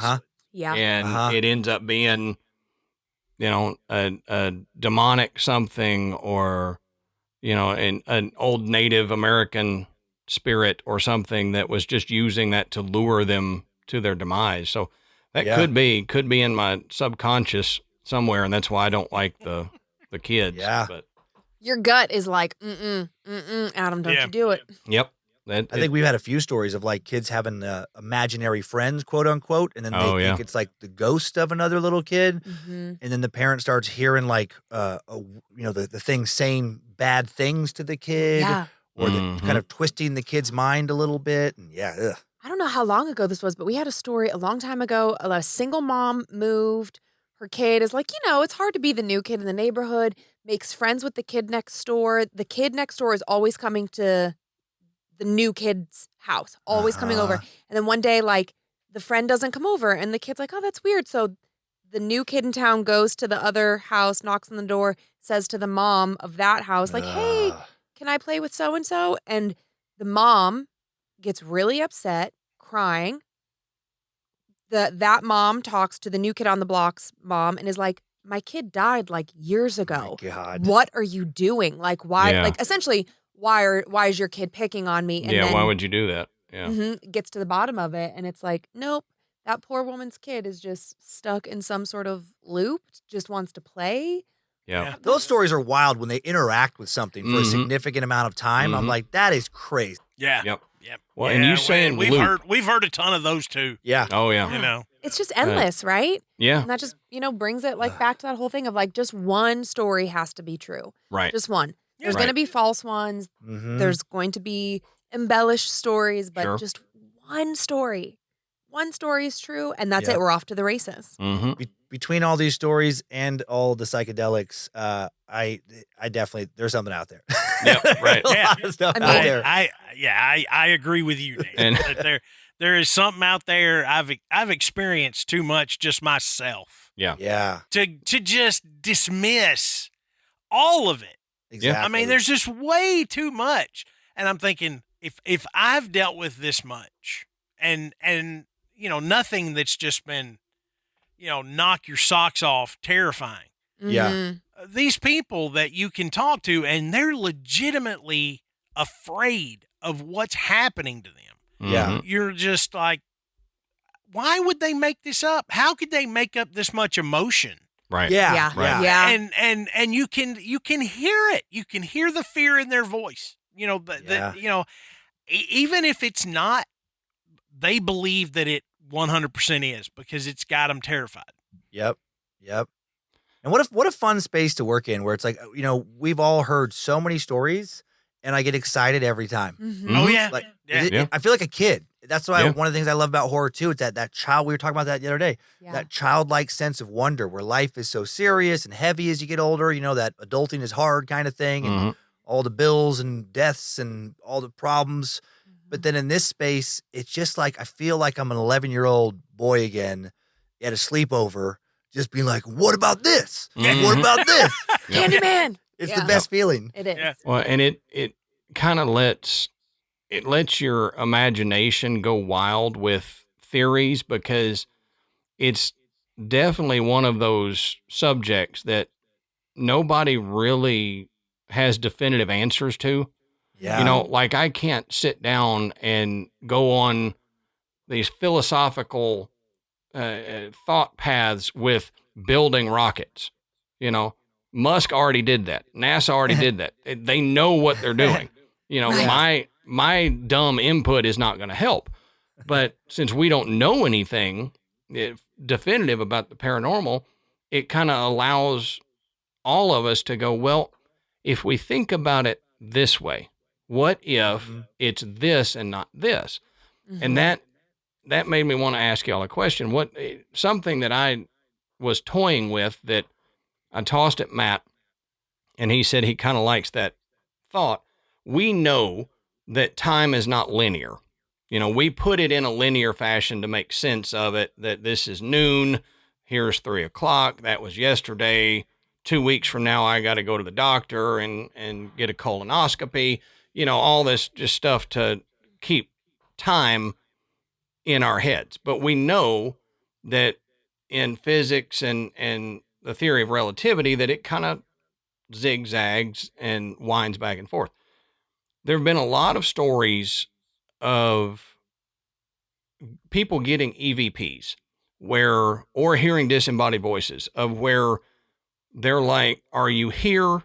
Yeah, and it ends up being, a demonic something, or, an old Native American spirit or something that was just using that to lure them to their demise. So that could be in my subconscious somewhere, and that's why I don't like the kids. Yeah. But your gut is like, Adam, don't you do it. Yep. I think we've had a few stories of like kids having imaginary friends, quote unquote, and then they think it's like the ghost of another little kid, and then the parent starts hearing like the thing saying bad things to the kid, or kind of twisting the kid's mind a little bit, and I don't know how long ago this was, but we had a story a long time ago. A single mom moved. Her kid is like, it's hard to be the new kid in the neighborhood. Makes friends with the kid next door. The kid next door is always coming to the new kid's house, always coming over. And then one day, like, the friend doesn't come over, and the kid's like, oh, that's weird. So the new kid in town goes to the other house, knocks on the door, says to the mom of that house, like, hey, can I play with so-and-so? And the mom gets really upset, crying. That mom talks to the new kid on the block's mom and is like, my kid died like years ago. Oh my God. What are you doing? Like, why? Like, essentially, why is your kid picking on me? And then, why would you do that? Yeah. Gets to the bottom of it, and it's like, nope, that poor woman's kid is just stuck in some sort of loop, just wants to play. Yeah. Those stories are wild when they interact with something for a significant amount of time. I'm like, that is crazy. Yeah. Yep. Yep. Well, and you saying we've heard a ton of those too. Yeah. Oh yeah. It's just endless, right? Yeah. And that just, brings it like back to that whole thing of like just one story has to be true. Right. Just one. There's going to be false ones. There's going to be embellished stories, but just one story one story is true, and that's Yep. it. We're off to the races. Mm-hmm. Between all these stories and all the psychedelics, I definitely, there's something out there. Yep, right. A Yeah. lot of stuff I out mean- there. I agree with you, Dan. And- That there is something out there. I've experienced too much just myself Yeah, to just dismiss all of it. exactly. I mean, there's just way too much. And I'm thinking, if I've dealt with this much and nothing that's just been, knock your socks off, terrifying. Yeah. Mhm. These people that you can talk to and they're legitimately afraid of what's happening to them. Yeah. Mhm. You're just like, why would they make this up? How could they make up this much emotion? Right. Yeah, Yeah. Right. Yeah. And you can hear it. You can hear the fear in their voice. Yeah. Even if it's not, they believe that it 100% is because it's got them terrified. Yep. And what a fun space to work in, where it's like, we've all heard so many stories, and I get excited every time. Mhm. Mhm. Oh yeah, Like, yeah. Yeah. I feel like a kid. That's why Yeah. one of the things I love about horror too. It's that child. We were talking about that the other day. Yeah. That childlike sense of wonder, where life is so serious and heavy as you get older. That adulting is hard kind of thing, and Mhm. all the bills and deaths and all the problems. But then in this space, it's just like I feel like I'm an 11-year-old boy again at a sleepover, just being like, "What about this? Mhm. What about this?" Yep. Candyman. It's Yeah. the best feeling. It is. Yeah. Well, and it kind of lets your imagination go wild with theories, because it's definitely one of those subjects that nobody really has definitive answers to. Yeah. Like I can't sit down and go on these philosophical thought paths with building rockets. Musk already did that. NASA already did that. They know what they're doing. Right. My dumb input is not going to help. But since we don't know anything definitive about the paranormal, it kind of allows all of us to go, well, if we think about it this way, what if Mhm. it's this and not this? Mhm. And that made me want to ask y'all a question. Something that I was toying with that I tossed at Matt, and he said he kind of likes that thought. We know that time is not linear. We put it in a linear fashion to make sense of it, that this is noon, here's 3:00, that was yesterday, 2 weeks from now I got to go to the doctor and get a colonoscopy, all this just stuff to keep time in our heads. But we know that in physics and the theory of relativity that it kind of zigzags and winds back and forth. There have been a lot of stories of people getting EVPs or hearing disembodied voices, of where they're like, "Are you here?"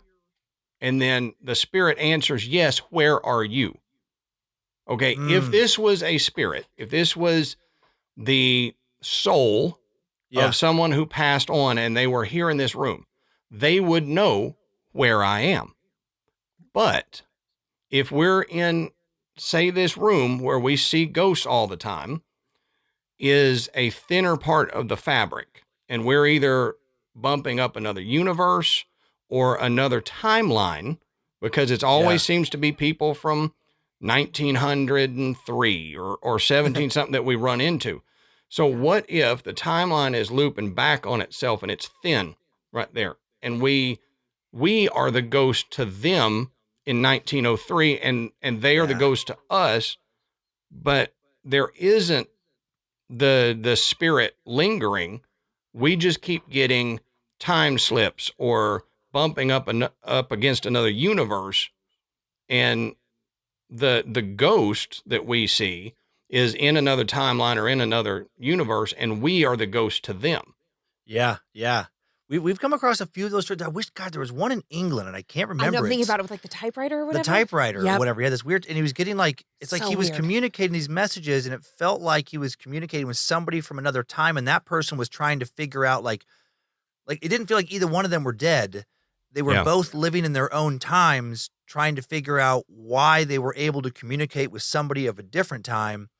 And then the spirit answers, "Yes, where are you?" Okay, if this was a spirit, if this was the soul Yeah. of someone who passed on and they were here in this room, they would know where I am. But if we're in, say, this room where we see ghosts all the time, is a thinner part of the fabric, and we're either bumping up another universe or another timeline, because it always seems to be people from 1903 or 17 something that we run into. So what if the timeline is looping back on itself and it's thin right there, and we are the ghost to them in 1903, and they are the ghost to us, but there isn't the spirit lingering. We just keep getting time slips or bumping up against another universe, and the ghost that we see is in another timeline or in another universe, and we are the ghost to them. Yeah. We've come across a few of those stories. I wish, God, there was one in England, and I can't I remember. know, I'm thinking It's about it with like the typewriter or the whatever. typewriter or Yep. whatever. He had this weird, and he was getting it's like So he was weird. communicating these messages, and it felt like he was communicating with somebody from another time, and that person was trying to figure out like it didn't feel like either one of them were dead. They were Yeah. both living in their own times, trying to figure out why they were able to communicate with somebody of a different time.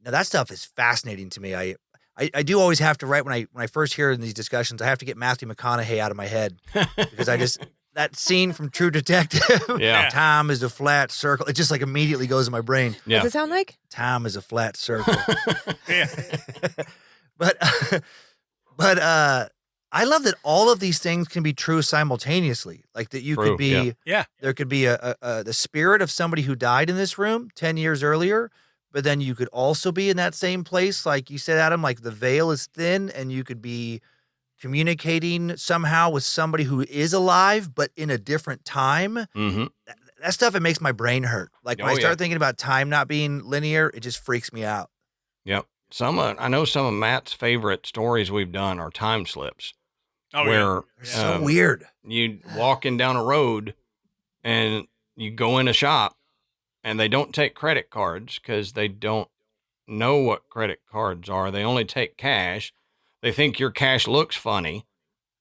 Now that stuff is fascinating to me. I do always have to, right when I first hear in these discussions, I have to get Matthew McConaughey out of my head because that scene from True Detective, Yeah. time is a flat circle. It just like immediately goes in my brain. Yeah. What's it sound like? Time is a flat circle. Yeah. But I love that all of these things can be true simultaneously. Like that you could be, there could be the spirit of somebody who died in this room 10 years earlier, but then you could also be in that same place. Like you said, Adam, like the veil is thin and you could be communicating somehow with somebody who is alive, but in a different time. Mm-hmm. That stuff, it makes my brain hurt. Like when I start thinking about time not being linear, it just freaks me out. Yep. I know some of Matt's favorite stories we've done are time slips. Oh, where They're so weird. You walking down a road and you go in a shop and they don't take credit cards because they don't know what credit cards are. They only take cash. They think your cash looks funny.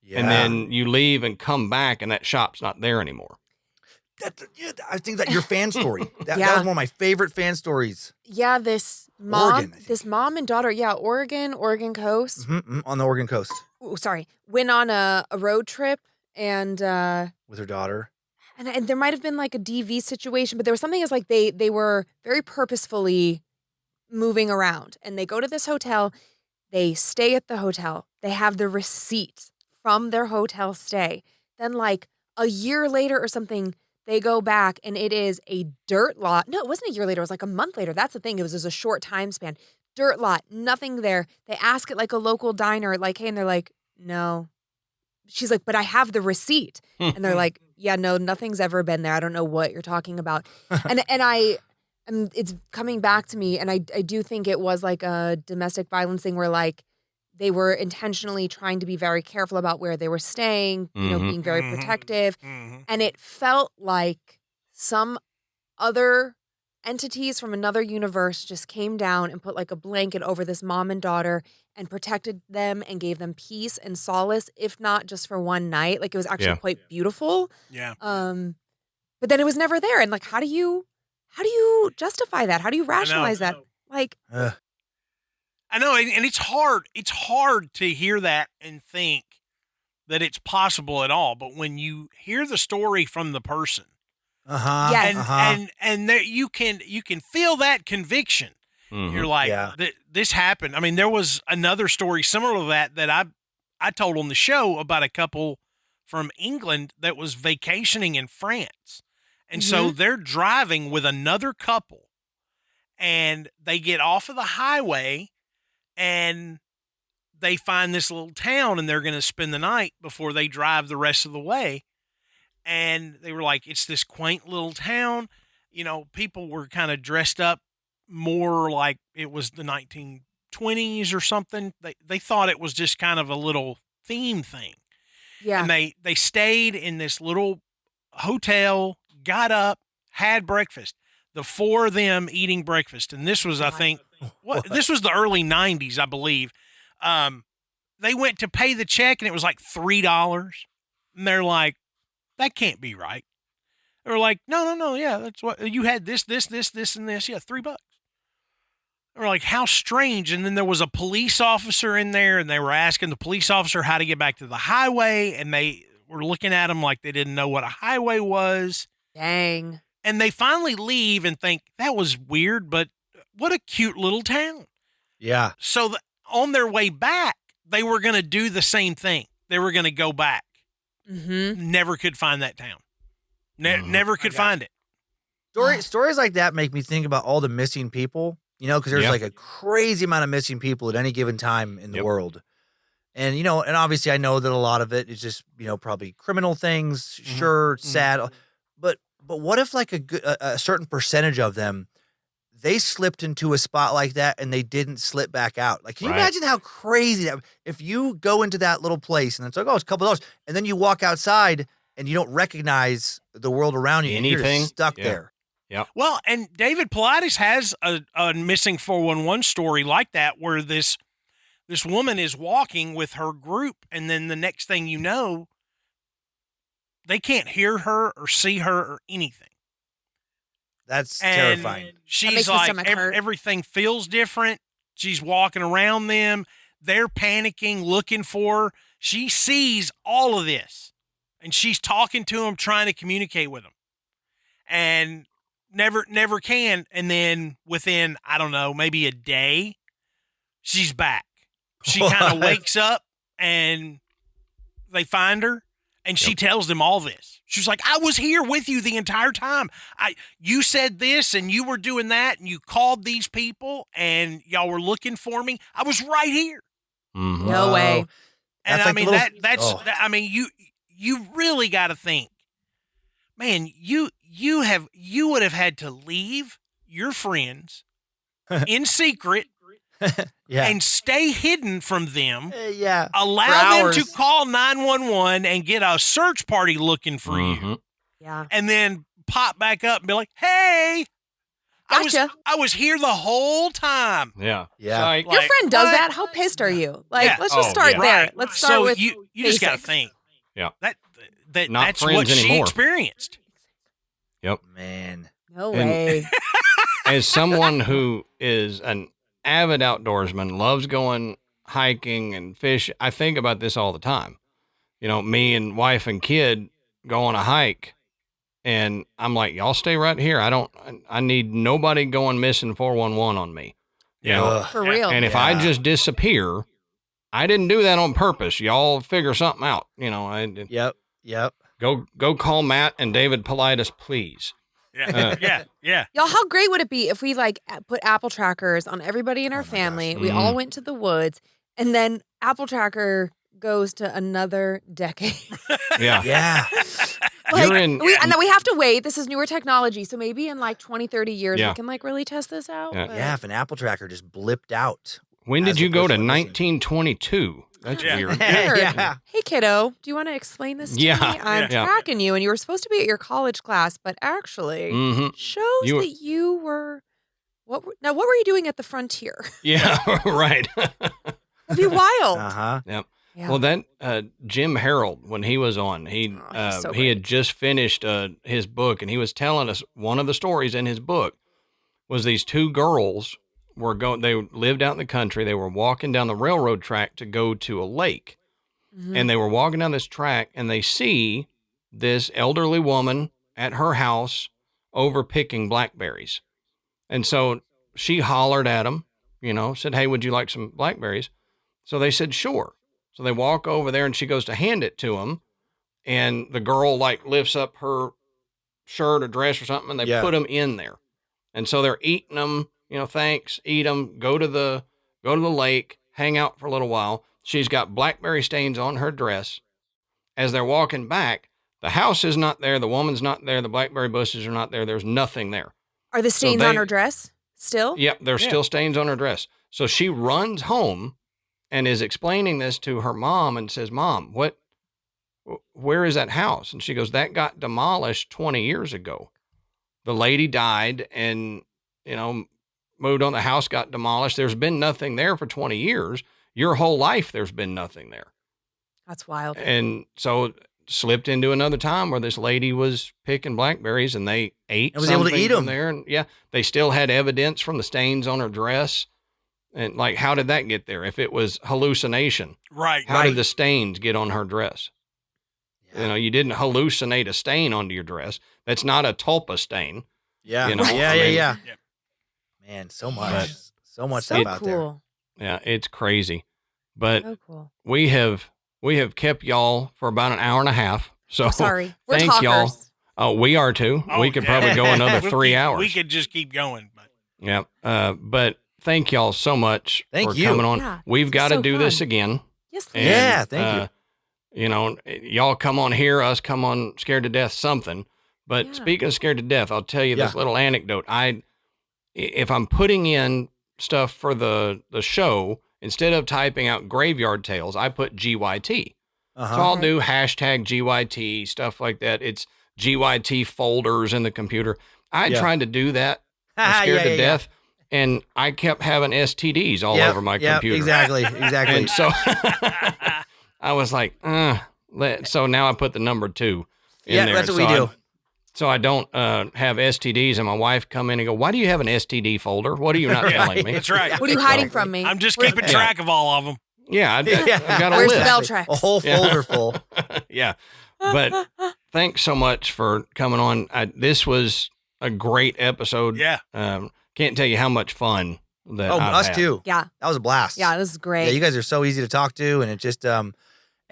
Yeah. And then you leave and come back and that shop's not there anymore. I think that your fan story. That was one of my favorite fan stories. Yeah, this mom and daughter. Yeah, Oregon coast. On the Oregon coast. Oh, sorry, went on a road trip and with her daughter. And there might have been like a DV situation, but there was something as like they were very purposefully moving around, and they go to this hotel. They stay at the hotel. They have the receipt from their hotel stay. Then like a year later or something, they go back and it is a dirt lot. No, it wasn't a year later. It was like a month later. That's the thing. It was just a short time span. Dirt lot, nothing there. They ask at like a local diner, like, hey, and they're like, no. She's like, but I have the receipt. And they're like, yeah, no, nothing's ever been there. I don't know what you're talking about. and it's coming back to me. And I do think it was like a domestic violence thing where like they were intentionally trying to be very careful about where they were staying, you know, being very protective. And it felt like some other entities from another universe just came down and put like a blanket over this mom and daughter and protected them and gave them peace and solace, if not just for one night. Like it was actually quite beautiful. Yeah. But then it was never there. And like, how do you justify that? How do you rationalize that? Like, I know, and it's hard. It's hard to hear that and think that it's possible at all. But when you hear the story from the person, and there, you can feel that conviction. You're like, this happened. I mean, there was another story similar to that I told on the show about a couple from England that was vacationing in France, and so they're driving with another couple, and they get off of the highway. And they find this little town and they're going to spend the night before they drive the rest of the way. And they were like, it's this quaint little town. You know, people were kind of dressed up more like it was the 1920s or something. They thought it was just kind of a little theme thing. Yeah. And they stayed in this little hotel, got up, had breakfast. The four of them eating breakfast. And this was, I think, this was the early 90s, I believe. They went to pay the check and it was like $3. And they're like, that can't be right. They were like, no. Yeah, that's what you had this, and this. Yeah, $3. They were like, how strange. And then there was a police officer in there and they were asking the police officer how to get back to the highway. And they were looking at him like they didn't know what a highway was. Dang. And they finally leave and think, that was weird, but what a cute little town. Yeah. So on their way back, they were going to do the same thing. They were going to go back. Never could find that town. Never could find it. Stories like that make me think about all the missing people, you know, because there's like a crazy amount of missing people at any given time in the world. And, you know, and obviously I know that a lot of it is just, you know, probably criminal things. Sure, sad. But what if like a certain percentage of them, they slipped into a spot like that and they didn't slip back out? Like, can you imagine how crazy that, if you go into that little place and it's like, oh, it's a couple of dollars, and then you walk outside and you don't recognize the world around you, anything, and you're just stuck there. Yeah. Well, and David Pilates has a missing 411 story like that, where this woman is walking with her group, and then the next thing you know, they can't hear her or see her or anything. That's And terrifying. she's makes my like, stomach hurt. everything feels different. She's walking around them. They're panicking, looking for her. She sees all of this, and she's talking to them, trying to communicate with them, and never can. And then within, I don't know, maybe a day, she's back. She kind of wakes up, and they find her, and she tells them all this. She's like, I was here with you the entire time. You said this, and you were doing that, and you called these people, and y'all were looking for me. I was right here. Mhm. No way. And That's I like mean, the that's I mean, you really got to think, man, you would have had to leave your friends in secret Yeah. and stay hidden from them. Yeah. Allow For them hours. to call 911 and get a search party looking for you, Mhm. Yeah. and then pop back up and be like, "Hey, Gotcha. I was here the whole time." Yeah. Yeah. Psych. Your Like, friend does what? that. How pissed are you? Like, Yeah. let's just Oh, start yeah. there. Right. Let's start so with you just got to basics. think. Yeah. That Not that's friends what she anymore. experienced. Man. No And- way. As someone who is an avid outdoorsman, loves going hiking and fish, I think about this all the time. You know, me and wife and kid go on a hike, and I'm like, y'all stay right here. I need nobody going missing 411 on me. You know, Ugh. For Yeah. real. and if I Yeah. just disappear, I didn't do that on purpose. Y'all figure something out. You know, Yep. go call Matt and David Politis, please. Yeah, yeah. Y'all, how great would it be if we like put Apple trackers on everybody in our Oh my gosh. family? We all went to the woods, and then Apple tracker goes to another decade. Yeah. Yeah. Like, You're in- and then we have to wait. This is newer technology. So maybe in like 20, 30 years, Yeah. we can like really test this out. Yeah. but- Yeah. If an Apple tracker just blipped out. When As did you a go to person listening. 1922? That's Yeah. weird. Weird. Yeah. Hey, kiddo, do you want to explain this to Yeah. me? I'm Yeah. tracking you, and you were supposed to be at your college class, but actually Mm-hmm. shows You were- that you were. What were you doing at the frontier? Yeah, right. That'd be wild. Uh-huh. Yeah. Well, that Jim Harold, when he was on, he's so he great. had just finished his book, and he was telling us one of the stories in his book was these two girls they lived out in the country. They were walking down the railroad track to go to a lake, Mhm. and they were walking down this track, and they see this elderly woman at her house over picking blackberries. And so she hollered at them, said, hey, would you like some blackberries? So they said, sure. So they walk over there, and she goes to hand it to him, and the girl like lifts up her shirt or dress or something, and they Yeah. put them in there. And so they're eating them, thanks, eat them, go to the lake, hang out for a little while. She's got blackberry stains on her dress. As they're walking back, the house is not there, the woman's not there, the blackberry bushes are not there, there's nothing there. Are the stains they- on her dress still? Yep, there's Yeah. still stains on her dress. So she runs home and is explaining this to her mom and says, Mom, where is that house? And she goes, that got demolished 20 years ago. The lady died and, moved on. The house got demolished. There's been nothing there for 20 years. Your whole life, there's been nothing there. That's wild. And so slipped into another time where this lady was picking blackberries and they ate And was able to something eat from 'em. there. And yeah, they still had evidence from the stains on her dress. And like, how did that get there? If it was hallucination, Right. how did the stains get on her dress? You didn't hallucinate a stain onto your dress. That's not a tulpa stain. Yeah. You know, yeah. I Yeah. mean- Yeah. Yep. Man, so much. But- so much So stuff out there. cool. Yeah, it's crazy. But So cool. we have kept y'all for about an hour and a half. So Sorry. We're thank talkers. y'all. Oh, we are too. Oh, we could yeah. probably go another We'll 3 keep- hours. We could just keep going, but Yeah. But thank y'all so much Thank for you. coming on. Yeah, We've this got is to so do this fun. again. Yes, And, please. Yeah, thank you. Y'all come on here, us come on Scared to Death something. But Yeah. speaking of Scared to Death, I'll tell you this Yeah. little anecdote. If I'm putting in stuff for the show, instead of typing out Graveyard Tales, I put GYT. So Uh-huh. I'll Okay. do hashtag GYT, stuff like that. It's GYT folders in the computer. I Yeah. tried to do that. I'm scared to death. And I kept having STDs all over my computer. Exactly. Exactly. And so I was like, so now I put the number 2 in Yeah, there. that's what So we do. so I don't have STDs, and my wife come in and go, "Why do you have an STD folder? What are you not telling me?" That's right. What are you hiding from me? I'm just keeping track of all of them. Yeah, I've got a Where's the list. bell tracks? A whole folder full. Yeah, but thanks so much for coming on. This was a great episode. Yeah. Can't tell you how much fun that Oh, I've us had. too. Yeah. That was a blast. Yeah, this is great. Yeah, you guys are so easy to talk to, and it just and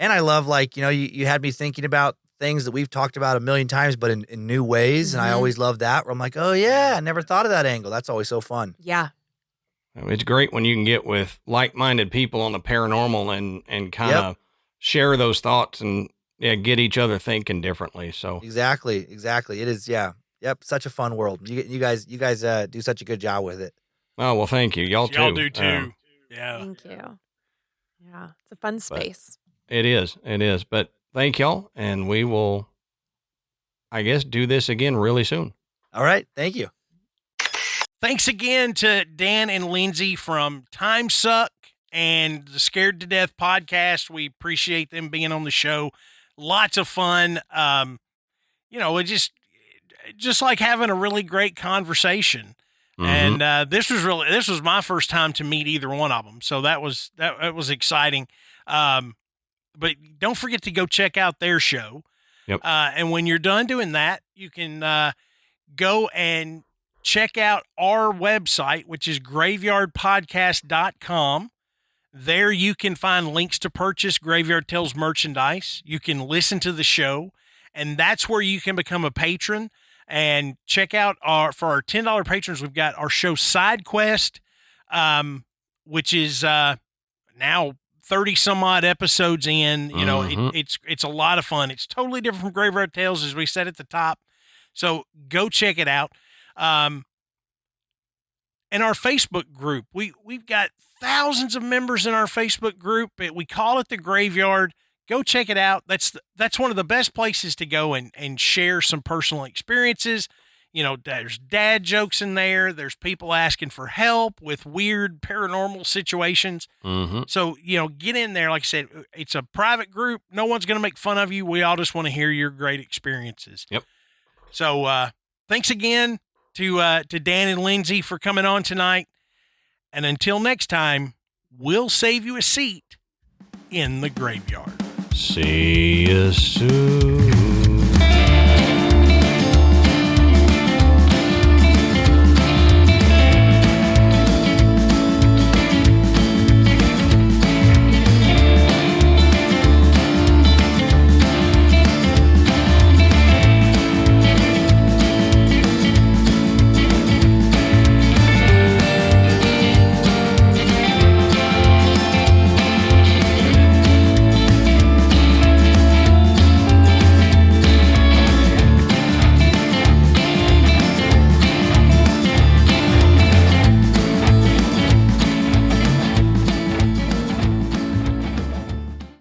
I love, like, you had me thinking about things that we've talked about a million times, but in new ways, and I Mhm. always love that. Where I'm like, oh yeah, I never thought of that angle. That's always so fun. Yeah. It's great when you can get with like-minded people on the paranormal and kind of share those thoughts and get each other thinking differently. So Exactly. It is. Yeah. Yep. Such a fun world. You guys do such a good job with it. oh well, thank you, y'all too. Y'all do too. Yeah. Thank you. Yeah. It's a fun space. It is. But thank y'all, and we will, I guess, do this again really soon. All right. Thank you. Thanks again to Dan and Lynze from Time Suck and the Scared to Death podcast. We appreciate them being on the show. Lots of fun. It just like having a really great conversation. Mhm. And this was my first time to meet either one of them. So that was exciting. But don't forget to go check out their show. Yep. And when you're done doing that, you can go and check out our website, which is graveyardpodcast.com. There you can find links to purchase Graveyard Tales merchandise. You can listen to the show, and that's where you can become a patron. And check out for our $10 patrons, we've got our show Side Quest, which is now 30 some odd episodes in. It's a lot of fun. It's totally different from Graveyard Tales, as we said at the top. So go check it out. And our Facebook group, we've got thousands of members in our Facebook group. We call it the Graveyard. Go check it out. That's one of the best places to go and share some personal experiences. There's dad jokes in there. There's people asking for help with weird paranormal situations. Mm-hmm. So, get in there. Like I said, it's a private group. No one's going to make fun of you. We all just want to hear your great experiences. Yep. So, thanks again to Dan and Lynze for coming on tonight. And until next time, we'll save you a seat in the graveyard. See you soon.